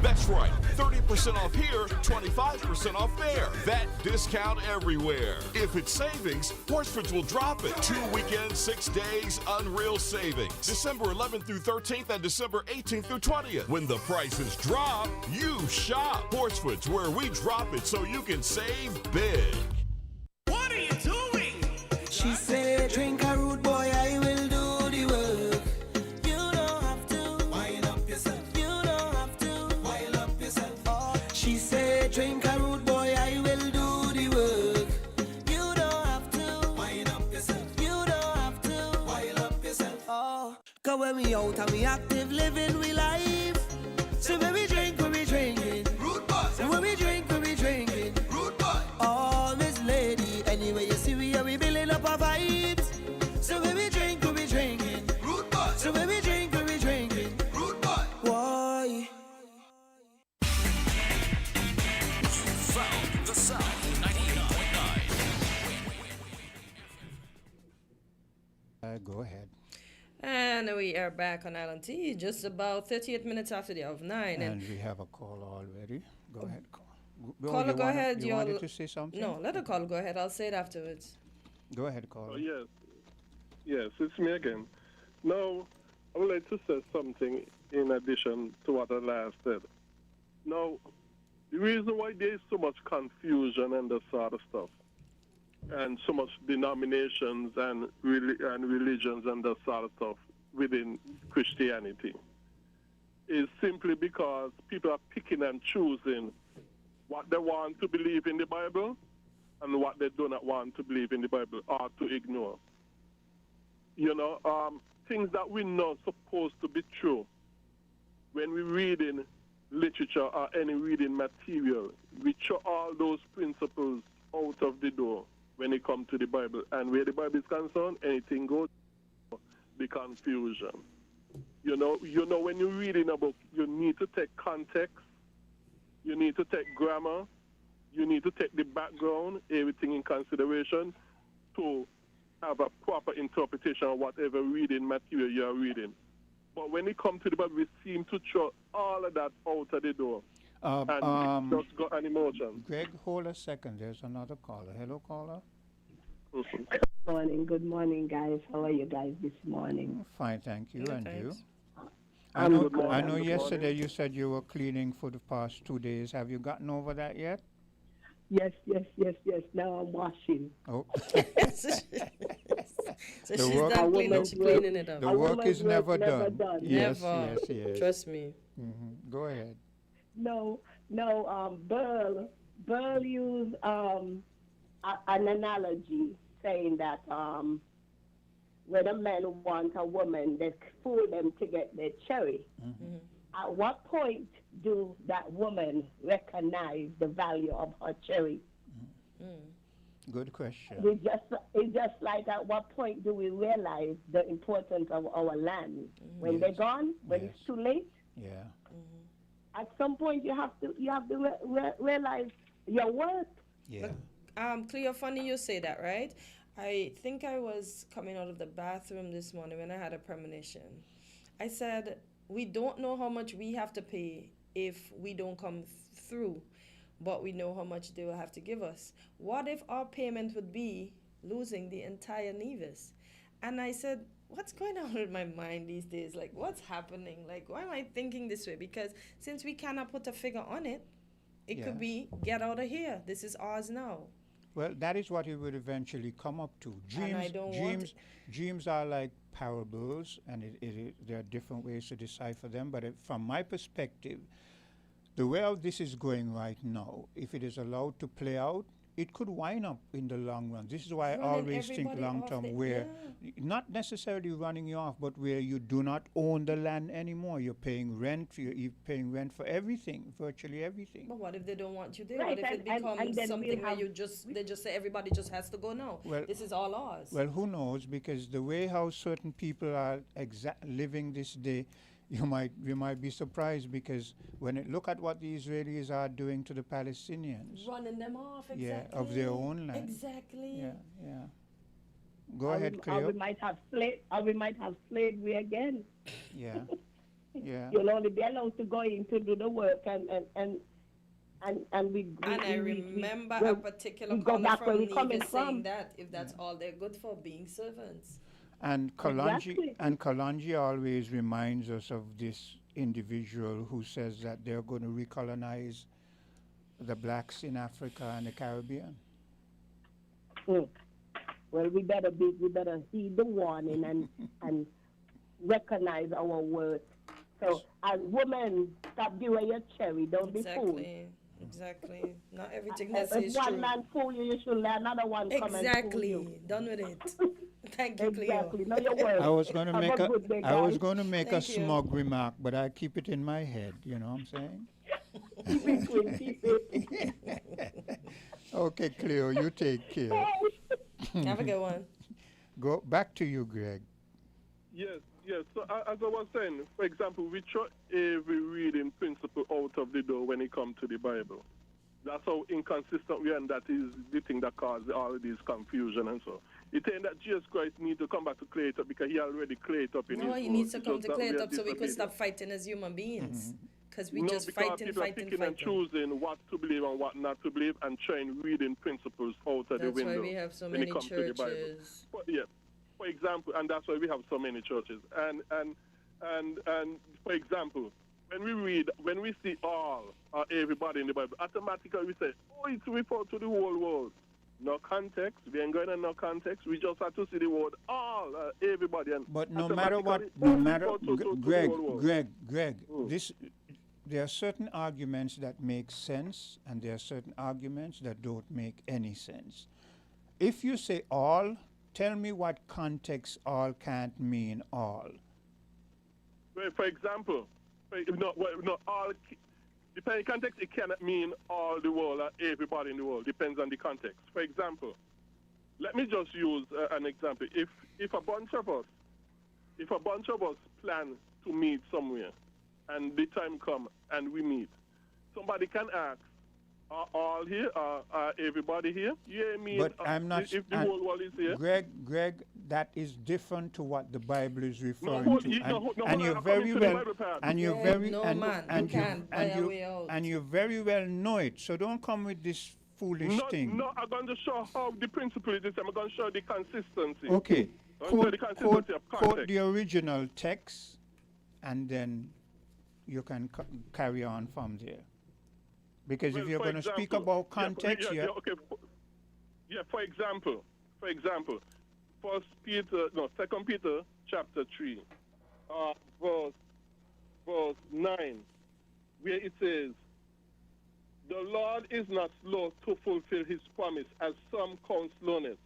That's right, 30% off here, 25% off there. That discount everywhere. If it's savings, Horsford's will drop it. 2 weekends, 6 days, unreal savings. December 11th through 13th and December 18th through 20th. When the prices drop, you shop. Horsford's, where we drop it so you can save big. What are you doing? She said, drink a root boy, I will do the work. You don't have to wind up yourself. You don't have to wind up yourself. Oh, she said, drink a root boy, I will do the work. You don't have to wind up yourself. You don't have to wind up yourself. Oh, cause when we out and we active, living we life. So when we drink, we drinking. Root boy. So when we drink, we drinking. Root boy. Oh, Miss Lady, anyway you see we are we building up our vibes. So when we drink, we drinking. Root boy. So when we drink, we drinking. Root boy. Why? Found the South 98.9. Go ahead. And we are back on Island T, just about 38 minutes after the hour of 9. And we have a call already. Go ahead, call. Caller, go ahead. You wanted to say something? No, let the call go ahead. I'll say it afterwards. Go ahead, caller. Oh, yes. Yes, it's me again. Now, I would like to say something in addition to what I last said. Now, the reason why there is so much confusion and that sort of stuff, and so much denominations and religions and that sort of stuff within Christianity, is simply because people are picking and choosing what they want to believe in the Bible and what they do not want to believe in the Bible or to ignore. You know, things that we know supposed to be true. When we read in literature or any reading material, we throw all those principles out of the door when it comes to the Bible. And where the Bible is concerned, anything goes, the confusion. You know, when you're reading a book, you need to take context, you need to take grammar, you need to take the background, everything in consideration to have a proper interpretation of whatever reading material you are reading. But when it comes to the Bible, we seem to throw all of that out of the door. And just got an emotion. Greg, hold a second. There's another caller. Hello, caller. Good morning, guys. How are you guys this morning? Fine, thank you. And thanks. you? I know yesterday you said you were cleaning for the past 2 days. Have you gotten over that yet? Yes. Now I'm washing. Oh. So she's done cleaning, she's cleaning it up. The work is never done. Yes. Trust me. Mm-hmm. Go ahead. No, Burl used an analogy saying that when a man wants a woman, they fool them to get their cherry. Mm-hmm. At what point do that woman recognize the value of her cherry? Good question. It's just like at what point do we realize the importance of our land? When they're gone? When it's too late? Yeah. At some point you have to realize your worth. Yeah. Cleo, funny you say that, right? I think I was coming out of the bathroom this morning when I had a premonition. I said, we don't know how much we have to pay if we don't come through, but we know how much they will have to give us. What if our payment would be losing the entire Nevis? And I said, what's going on with my mind these days? Like, what's happening? Like, why am I thinking this way? Because since we cannot put a figure on it, it could be, get out of here. This is ours now. Well, that is what it would eventually come up to. Dreams are like parables, and there are different ways to decipher them. But from my perspective, the way this is going right now, if it is allowed to play out, it could wind up in the long run. This is why I always think long term, where not necessarily running you off, but where you do not own the land anymore. You're paying rent. You're paying rent for everything, virtually everything. But what if they don't want you there? Right, what if it becomes something where they just say everybody just has to go now? Well, this is all ours. Well, who knows? Because the way how certain people are living this day you might be surprised, because when you look at what the Israelis are doing to the Palestinians, Running them off, exactly. yeah, of their own land. Exactly. Yeah, yeah. Go ahead, Or Cleo. we might have slavery again. Yeah, yeah. You'll only be allowed to go in to do the work, and we. And I remember we a particular go caller back where from we coming Nevis saying from. that if that's all they're good for, being servants. And Kalanji always reminds us of this individual who says that they're going to recolonize the blacks in Africa and the Caribbean. Well, we better heed the warning and recognize our worth. So, as women, stop giving your cherry. Don't be fooled. Exactly. Not everything that says If one true. man fool you, you should let another one come and fool you. Done with it. Thank you, Cleo. Exactly. Know your worth. I was going to make good day, I was guys. going to make Thank a you. smug remark, but I keep it in my head. You know what I'm saying? Keep it. Okay, Cleo, you take care. Have a good one. Go back to you, Greg. Yes. So as I was saying, for example, we throw every reading principle out of the door when it comes to the Bible. That's how inconsistent we are, and that is the thing that causes all of this confusion and so. It's saying that Jesus Christ needs to come back to clear it up because he already cleared it up in his No, he word. needs to It's come just to that clear we it are up so we could disobedient. stop fighting as human beings. Because we No, just because fighting. people are picking and choosing what to believe and what not to believe, and trying reading principles out of the That's window why we have so when many it comes to the Bible. churches. For example, and that's why we have so many churches. And for example, when we see all or everybody in the Bible, automatically we say, oh, it's referred to the whole world. No context. We ain't going to no context. We just have to see the word all, everybody. And But no matter what, no matter, Greg, Mm. there are certain arguments that make sense, and there are certain arguments that don't make any sense. If you say all, tell me what context all can't mean all. Well, for example, all. Depending on context, it cannot mean all the world or everybody in the world. Depends on the context. For example, let me just use an example. If a bunch of us plan to meet somewhere, and the time come and we meet, somebody can ask, are all here? Are everybody here? Yeah, me. But I'm not. If the whole world is here. Greg, that is different to what the Bible is referring hold to. it, no, hold- no, And hold you're on, very according to the well, Bible part. and you're Yeah, very, no, and, man, and you you, can't buy and a you, way out. and you very well know it. So don't come with this foolish thing. No, I'm going to show how the principle is. I'm going to show the consistency. Okay. I'm going to show the consistency of Quote context. the original text, and then you can carry on from there. Because if you're for going to speak example, about context, For example, 2 Peter chapter 3, verse 9, where it says, the Lord is not slow to fulfill his promise, as some count slowness,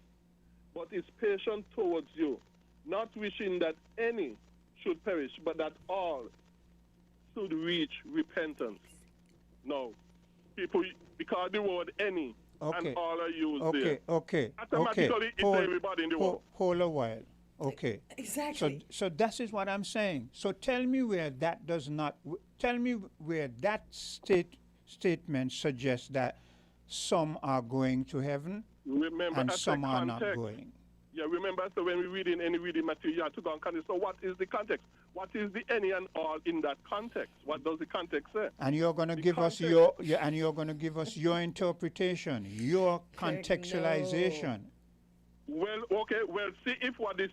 but is patient towards you, not wishing that any should perish, but that all should reach repentance. No. People, because the word any and all are used there. Automatically, it's everybody in the world. Hold a while. Okay. Exactly. So that is what I'm saying. So tell me where that does not. Tell me where that statement suggests that some are going to heaven Remember, and as some the are not context, going. Yeah, remember, so when we read in any reading material, you have to go on context. So what is the context? What is the any and all in that context? What does the context say? And you're going to give us your your interpretation, your contextualization. Well, okay. Well, see if what this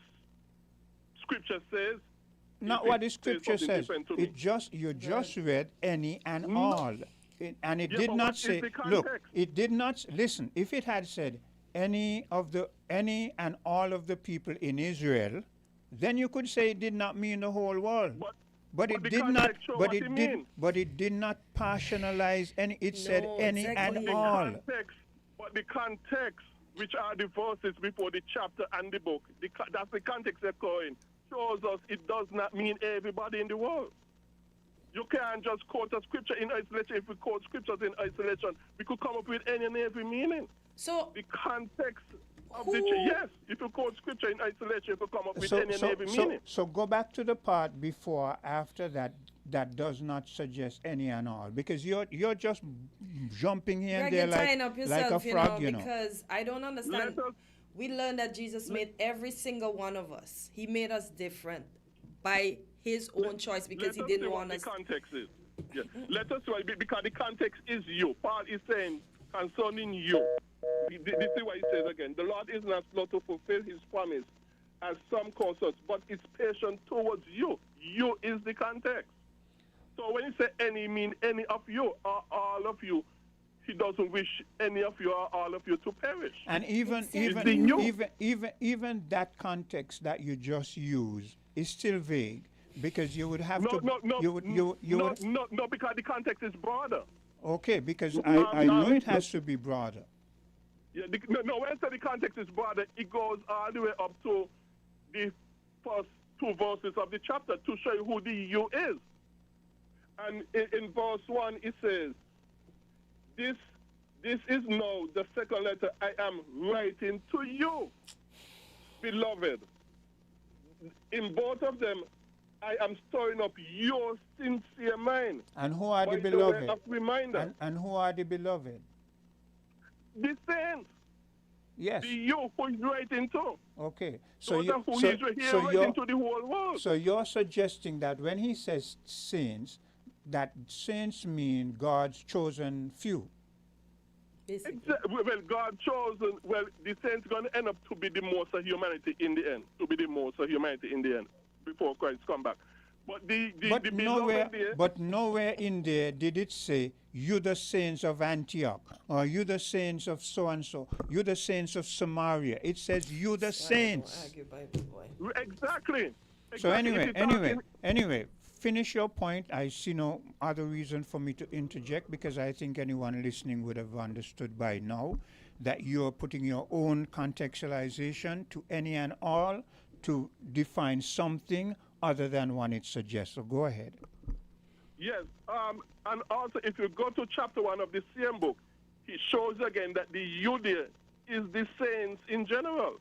scripture says. Not what the scripture says. You just read any and all, and it did not say. Look, it did not listen. If it had said any and all of the people in Israel, then you could say it did not mean the whole world. But it did not. But it did not partialize any. It said any and all. But the context, which are the verses before the chapter and the book, that's the context they're calling, shows us it does not mean everybody in the world. You can't just quote a scripture in isolation. If we quote scriptures in isolation, we could come up with any and every meaning. So the context of the yes, if you quote scripture in isolation, you could come up with any and every meaning. So go back to the part before, after that, that does not suggest any and all, because you're just jumping here and there tying up yourself, like a frog, because I don't understand. We learned that Jesus made every single one of us. He made us different by his own choice because he didn't want us. The context is. Yeah. Let us see because the context is you. Paul is saying concerning you. This is what he says again. The Lord is not slow to fulfill his promise, as some cause us, but is patient towards you. You is the context. So when he say any, mean any of you or all of you. He doesn't wish any of you or all of you to perish. And even that context that you just used is still vague, because you would have no, because the context is broader. Okay, because I know it has to be broader. Yeah, when I say the context is broader, it goes all the way up to the first two verses of the chapter to show you who the you is. And in verse 1, it says, This is now the second letter I am writing to you, beloved. In both of them, I am storing up your sincere mind. And who are the beloved? And who are the beloved? The saints. Yes. The you who is writing to. Okay. So writing to the whole world. So you're suggesting that when he says saints, that saints mean God's chosen few. Well, God chosen, the saints going to end up to be the most of humanity in the end. Before Christ come back. But nowhere in there did it say, you the saints of Antioch, or you the saints of so-and-so, you the saints of Samaria. It says, you the saints. Exactly. So anyway, finish your point. I see no other reason for me to interject, because I think anyone listening would have understood by now that you're putting your own contextualization to any and all to define something other than one it suggests. So go ahead. Yes, and also if you go to chapter 1 of the same book, he shows again that the you there is the saints in general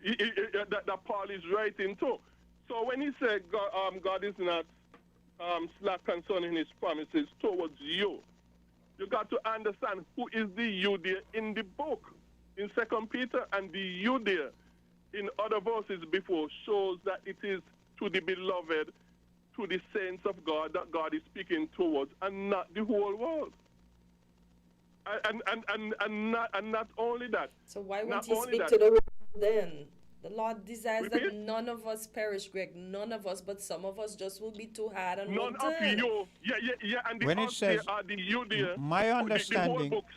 that Paul is writing to. So when he said God is not slack concerning his promises towards you, you got to understand who is the you there in the book in 2 Peter, and the you there in other verses before shows that it is to the beloved, to the saints of God that God is speaking towards, and not the whole world. And not only that. So why won't he speak to the world then? The Lord desires that none of us perish, Greg. None of us, but some of us just will be too hard and none of you. Yeah. And when it says, are the you there, my understanding of the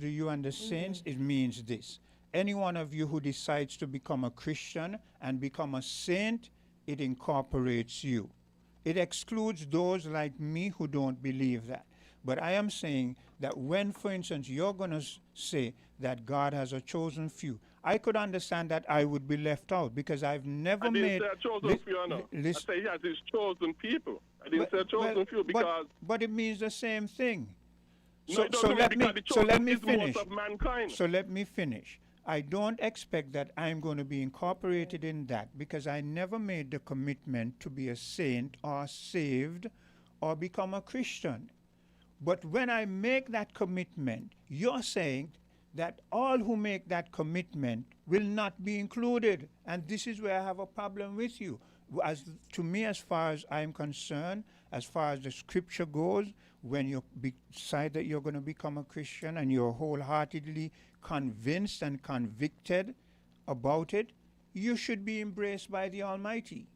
you and the saints, it means this. Any one of you who decides to become a Christian and become a saint, it incorporates you. It excludes those like me who don't believe that. But I am saying that when, for instance, you're going to say that God has a chosen few, I could understand that I would be left out, because I've never made... I didn't say a chosen few, no. I say he has his chosen people. I didn't say a chosen few because... But it means the same thing. So let me finish. I don't expect that I'm going to be incorporated in that, because I never made the commitment to be a saint or saved or become a Christian. But when I make that commitment, you're saying that all who make that commitment will not be included. And this is where I have a problem with you. To me, as far as I'm concerned, as far as the scripture goes, when you decide that you're going to become a Christian and you're wholeheartedly convinced and convicted about it, you should be embraced by the Almighty.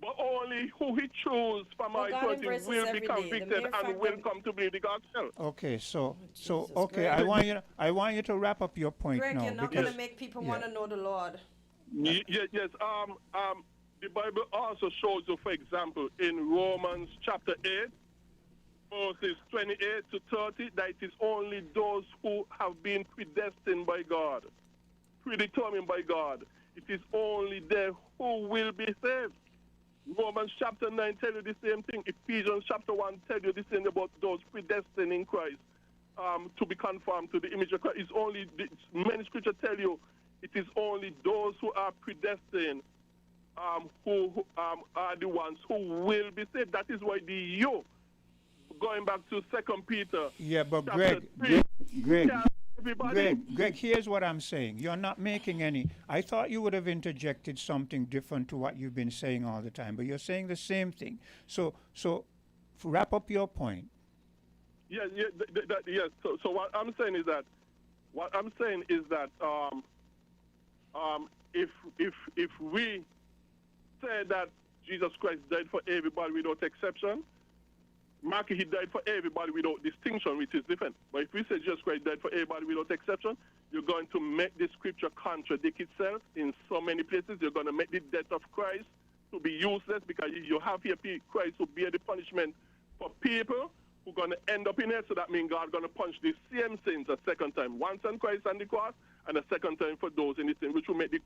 But only who he chose from our eternity will be convicted and will come to believe the gospel. Okay, I want you to wrap up your point Greg, now. You're not going to make people want to know the Lord. Yes. The Bible also shows you, for example, in Romans chapter 8, verses 28 to 30, that it is only those who have been predestined by God, predetermined by God. It is only they who will be saved. Romans chapter 9 tell you the same thing. Ephesians chapter 1 tell you the same about those predestined in Christ to be conformed to the image of Christ. It's only, many scriptures tell you, it is only those who are predestined who are the ones who will be saved. That is why the you, going back to 2 Peter. Yeah, but chapter Greg, 3, Greg, here's what I'm saying. You're not making any. I thought you would have interjected something different to what you've been saying all the time, but you're saying the same thing. So wrap up your point. Yes. So what I'm saying is that, if we say that Jesus Christ died for everybody without exception, Mark, he died for everybody without distinction, which is different. But if we say Jesus Christ died for everybody without exception, you're going to make the scripture contradict itself in so many places. You're going to make the death of Christ to be useless, because you have here Christ who bear the punishment for people who are going to end up in hell. So that means God going to punish the same sins a second time. Once on Christ on the cross, and a second time for those in the sin, which will make the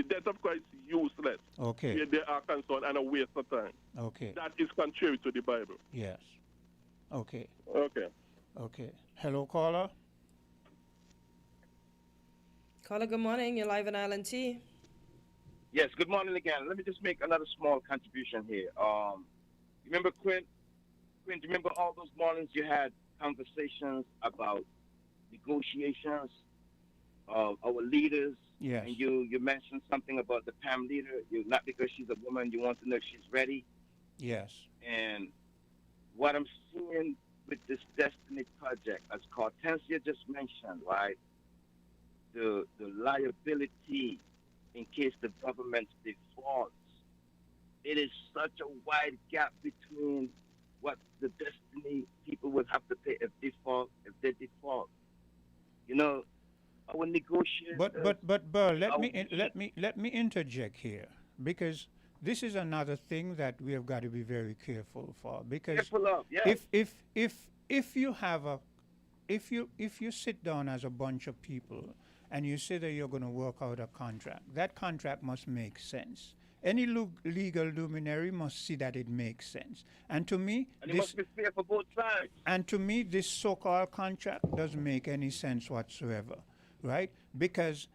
death of Christ useless. Okay. Where they are concerned, and a waste of time. Okay. That is contrary to the Bible. Yes. Okay. Okay. Hello, caller. Caller, good morning. You're live on Island T. Yes, good morning again. Let me just make another small contribution here. Remember, Quint, remember all those mornings you had conversations about negotiations of our leaders? Yes. And you mentioned something about the PAM leader. Not because she's a woman, you want to know if she's ready. Yes. And what I'm seeing with this Destiny project, as Cortesia just mentioned, right? The liability in case the government defaults. It is such a wide gap between what the Destiny people would have to pay if they default. You know, our negotiators. But Burl, let me interject here, because this is another thing that we have got to be very careful for. Because careful of, yes. if you have if you sit down as a bunch of people and you say that you're going to work out a contract, that contract must make sense. Any legal luminary must see that it makes sense. And to me, it must be fair for both sides. And to me, this so-called contract doesn't make any sense whatsoever, right? Because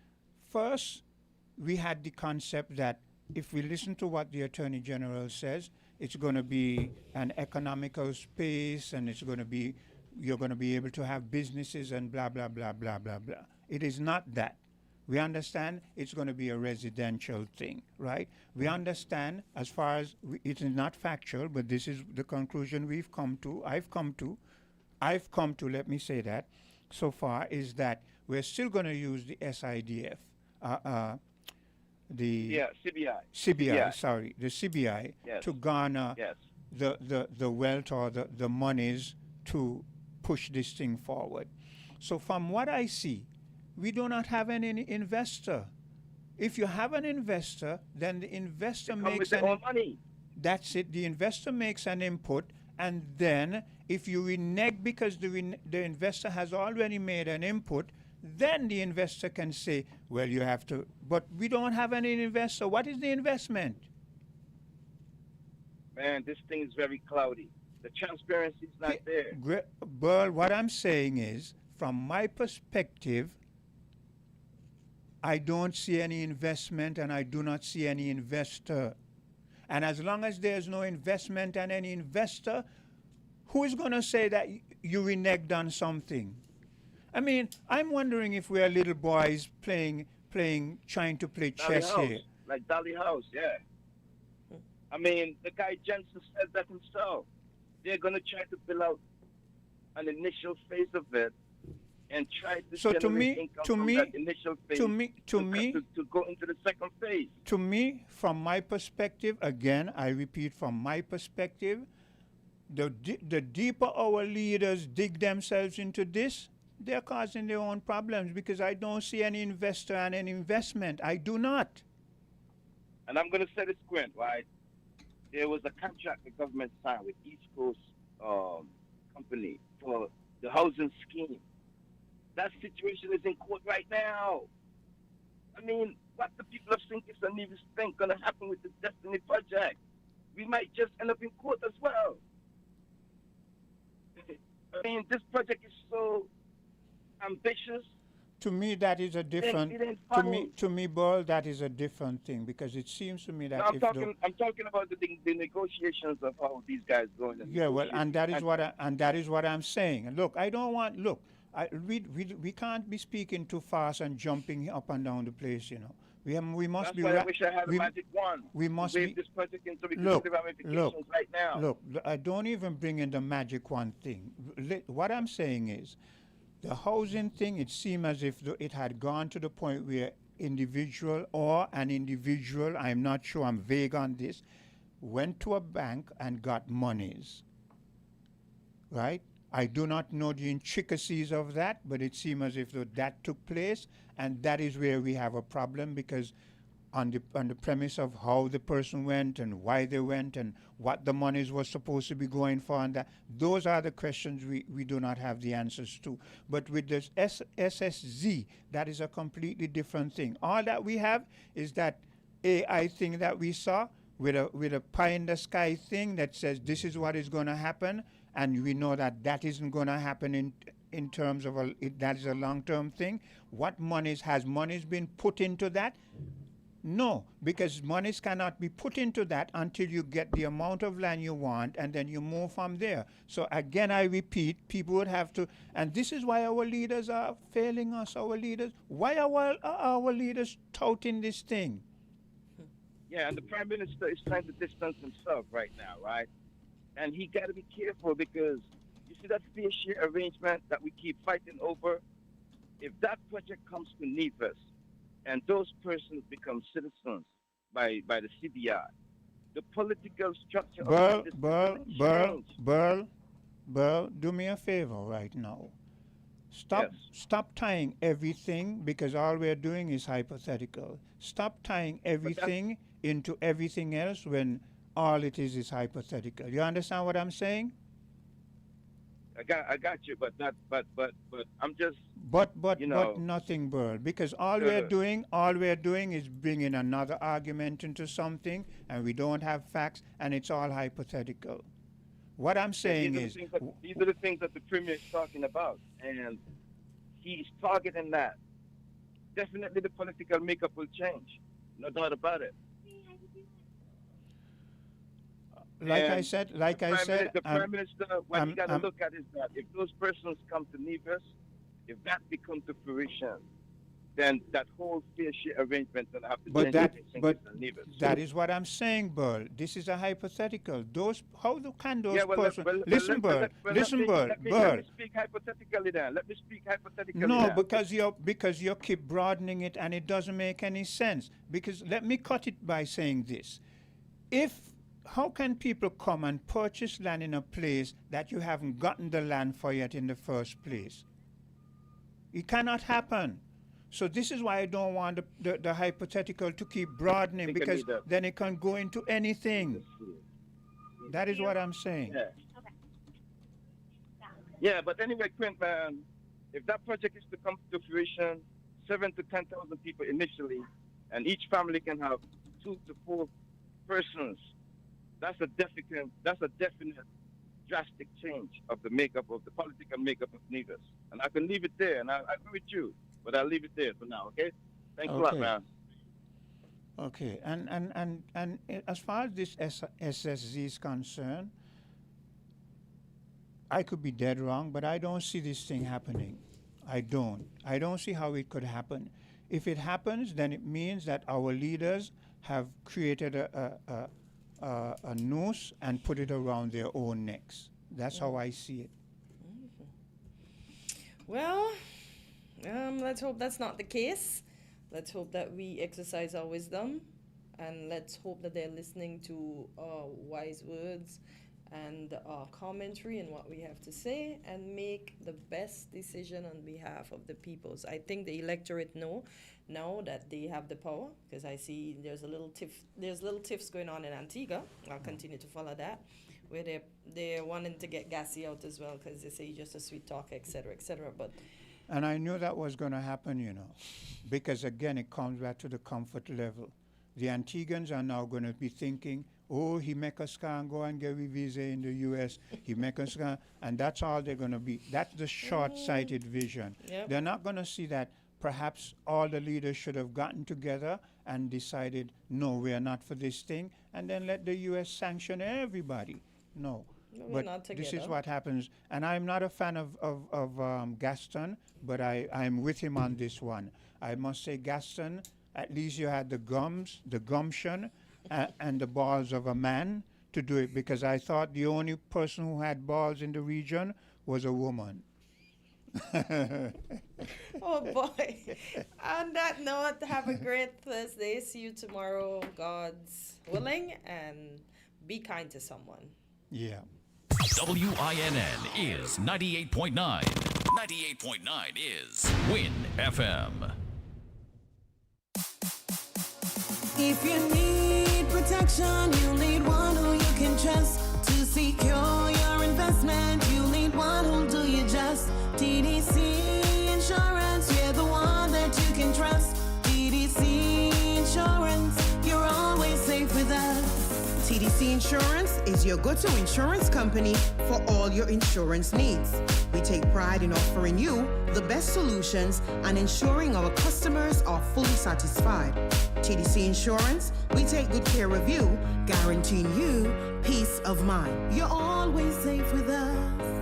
first, we had the concept that if we listen to what the Attorney General says, it's going to be an economical space, and it's going to be, you're going to be able to have businesses and blah, blah, blah, blah, blah, blah. It is not that. We understand it's going to be a residential thing, right? We understand, as far as it is not factual, but this is the conclusion we've come to, I've come to, let me say that, so far, is that we're still going to use the SIDF, the CBI, yes. to garner yes. the wealth or the monies to push this thing forward. So from what I see, we do not have any investor. If you have an investor, then the investor makes money. That's it. The investor makes an input, and then if you renege because the investor has already made an input, then the investor can say, well, you have to. But we don't have any investor. What is the investment? Man, this thing is very cloudy. The transparency is not there. Burl, what I'm saying is, from my perspective, I don't see any investment, and I do not see any investor. And as long as there's no investment and any investor, who is going to say that you reneged on something? I mean, I'm wondering if we're little boys trying to play chess here. Like Dolly House, yeah. I mean, the guy Jensen said that himself. They're going to try to build out an initial phase of it, and try to generate income from that initial phase to go into the second phase. To me, from my perspective, again, I repeat, from my perspective, the deeper our leaders dig themselves into this, they're causing their own problems, because I don't see any investor and any investment. I do not. And I'm going to say this, Quint, right? There was a contract the government signed with East Coast Company for the housing scheme. That situation is in court right now. I mean, what the people of St. Kitts and Nevis think going to happen with the Destiny project? We might just end up in court as well. I mean, this project is so ambitious. To me, that is a different. It ain't To funny. me, Burl, that is a different thing because it seems to me that No, if the, I'm talking about the negotiations of how these guys going. yeah, well, and that is what I'm saying. And look, I don't want look. We can't be speaking too fast and jumping up and down the place. You know, we must That's be. why I wish I had a magic wand. We must wave be. this project into the Look, ramifications right now. Look, I don't even bring in the magic one thing. What I'm saying is, the housing thing. It seemed as if it had gone to the point where an individual, I'm not sure, I'm vague on this, went to a bank and got monies. Right? I do not know the intricacies of that, but it seems as if that took place, and that is where we have a problem because on the premise of how the person went and why they went and what the monies was supposed to be going for, and that those are the questions we do not have the answers to. But with this SSZ, that is a completely different thing. All that we have is that AI thing that we saw with a pie in the sky thing that says this is what is going to happen, and we know that isn't going to happen in terms of that is a long-term thing. What monies been put into that? No, because monies cannot be put into that until you get the amount of land you want, and then you move from there. So again, I repeat, people would have to, and this is why our leaders are failing us, Why are our leaders touting this thing? Yeah, and the Prime Minister is trying to distance himself right now, right? And he got to be careful because you see that fair share arrangement that we keep fighting over? If that project comes to Nevis, and those persons become citizens by the CBI, the political structure of this Burl, do me a favor right now. Stop tying everything, because all we're doing is hypothetical. Stop tying everything into everything else when all it is hypothetical. You understand what I'm saying? I got you, but I'm just. But nothing, Burl, because all we're doing is bringing another argument into something, and we don't have facts, and it's all hypothetical. What I'm saying is, these are the things that the Premier is talking about, and he's targeting that. Definitely, the political makeup will change, no doubt about it. I said, the Prime Minister, what you got to look at is that if those persons come to Nevis, if that becomes to fruition, then that whole fair share arrangement will have to change. That is what I'm saying, Burl. This is a hypothetical. Can those persons? Listen, Burl. Let me speak hypothetically then. Let me speak hypothetically. No, because you keep broadening it, and it doesn't make any sense. Because let me cut it by saying this: how can people come and purchase land in a place that you haven't gotten the land for yet in the first place? It cannot happen. So this is why I don't want the hypothetical to keep broadening, because then it can go into anything. That is what I'm saying. Yeah, but anyway, Quint, man, if that project is to come to fruition, 7,000 to 10,000 people initially, and each family can have 2 to 4 persons, that's a definite drastic change of the political makeup of Nevis. And I can leave it there, and I agree with you, but I'll leave it there for now, okay? Thanks a lot, man. Okay, and as far as this SSZ is concerned, I could be dead wrong, but I don't see this thing happening. I don't see how it could happen. If it happens, then it means that our leaders have created a noose and put it around their own necks. That's how I see it. Well, let's hope that's not the case. Let's hope that we exercise our wisdom, and let's hope that they're listening to our wise words and our commentary and what we have to say, and make the best decision on behalf of the peoples. I think the electorate know now that they have the power, because I see there's little tiffs going on in Antigua. I'll continue to follow that, where they're wanting to get Gassy out as well, because they say he's just a sweet talker, etc., etc. But And I knew that was going to happen, because again, it comes back to the comfort level. The Antiguans are now going to be thinking, oh, he make us go and get a visa in the U.S. He make us go, and that's all they're going to be. That's the short-sighted vision. Yep. They're not going to see that perhaps all the leaders should have gotten together and decided, no, we are not for this thing, and then let the U.S. sanction everybody. No. We're not this is together. what happens. And I'm not a fan of Gaston, but I'm with him on this one. I must say, Gaston, at least you had the gumption, and the balls of a man to do it, because I thought the only person who had balls in the region was a woman. Oh boy. On that note, have a great Thursday. See you tomorrow, God's willing, and be kind to someone. Yeah. WINN is 98.9. 98.9 is Win FM. If you need protection, you need one who you can trust. To secure your investment, you need one who'll do you just. TDC Insurance, you're the one that you can trust. TDC Insurance, you're always safe with us. TDC Insurance is your go-to insurance company for all your insurance needs. We take pride in offering you the best solutions and ensuring our customers are fully satisfied. TDC Insurance, we take good care of you, guaranteeing you peace of mind. You're always safe with us.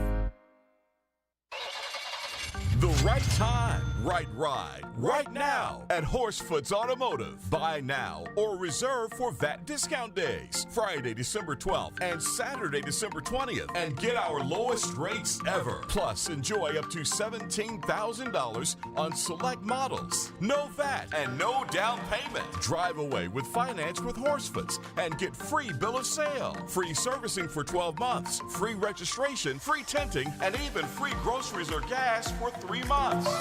The right time, right ride, right now at Horsefoots Automotive. Buy now or reserve for VAT discount days, Friday, December 12th and Saturday, December 20th, and get our lowest rates ever. Plus, enjoy up to $17,000 on select models. No VAT and no down payment. Drive away with finance with Horsefoots and get free bill of sale, free servicing for 12 months, free registration, free tinting, and even free groceries or gas for 3 months.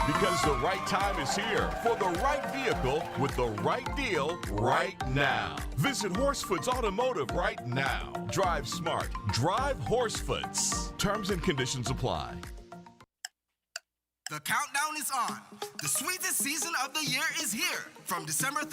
Because the right time is here for the right vehicle with the right deal right now. Visit Horsefoots Automotive right now. Drive smart. Drive Horsefoots. Terms and conditions apply. The countdown is on. The sweetest season of the year is here. From December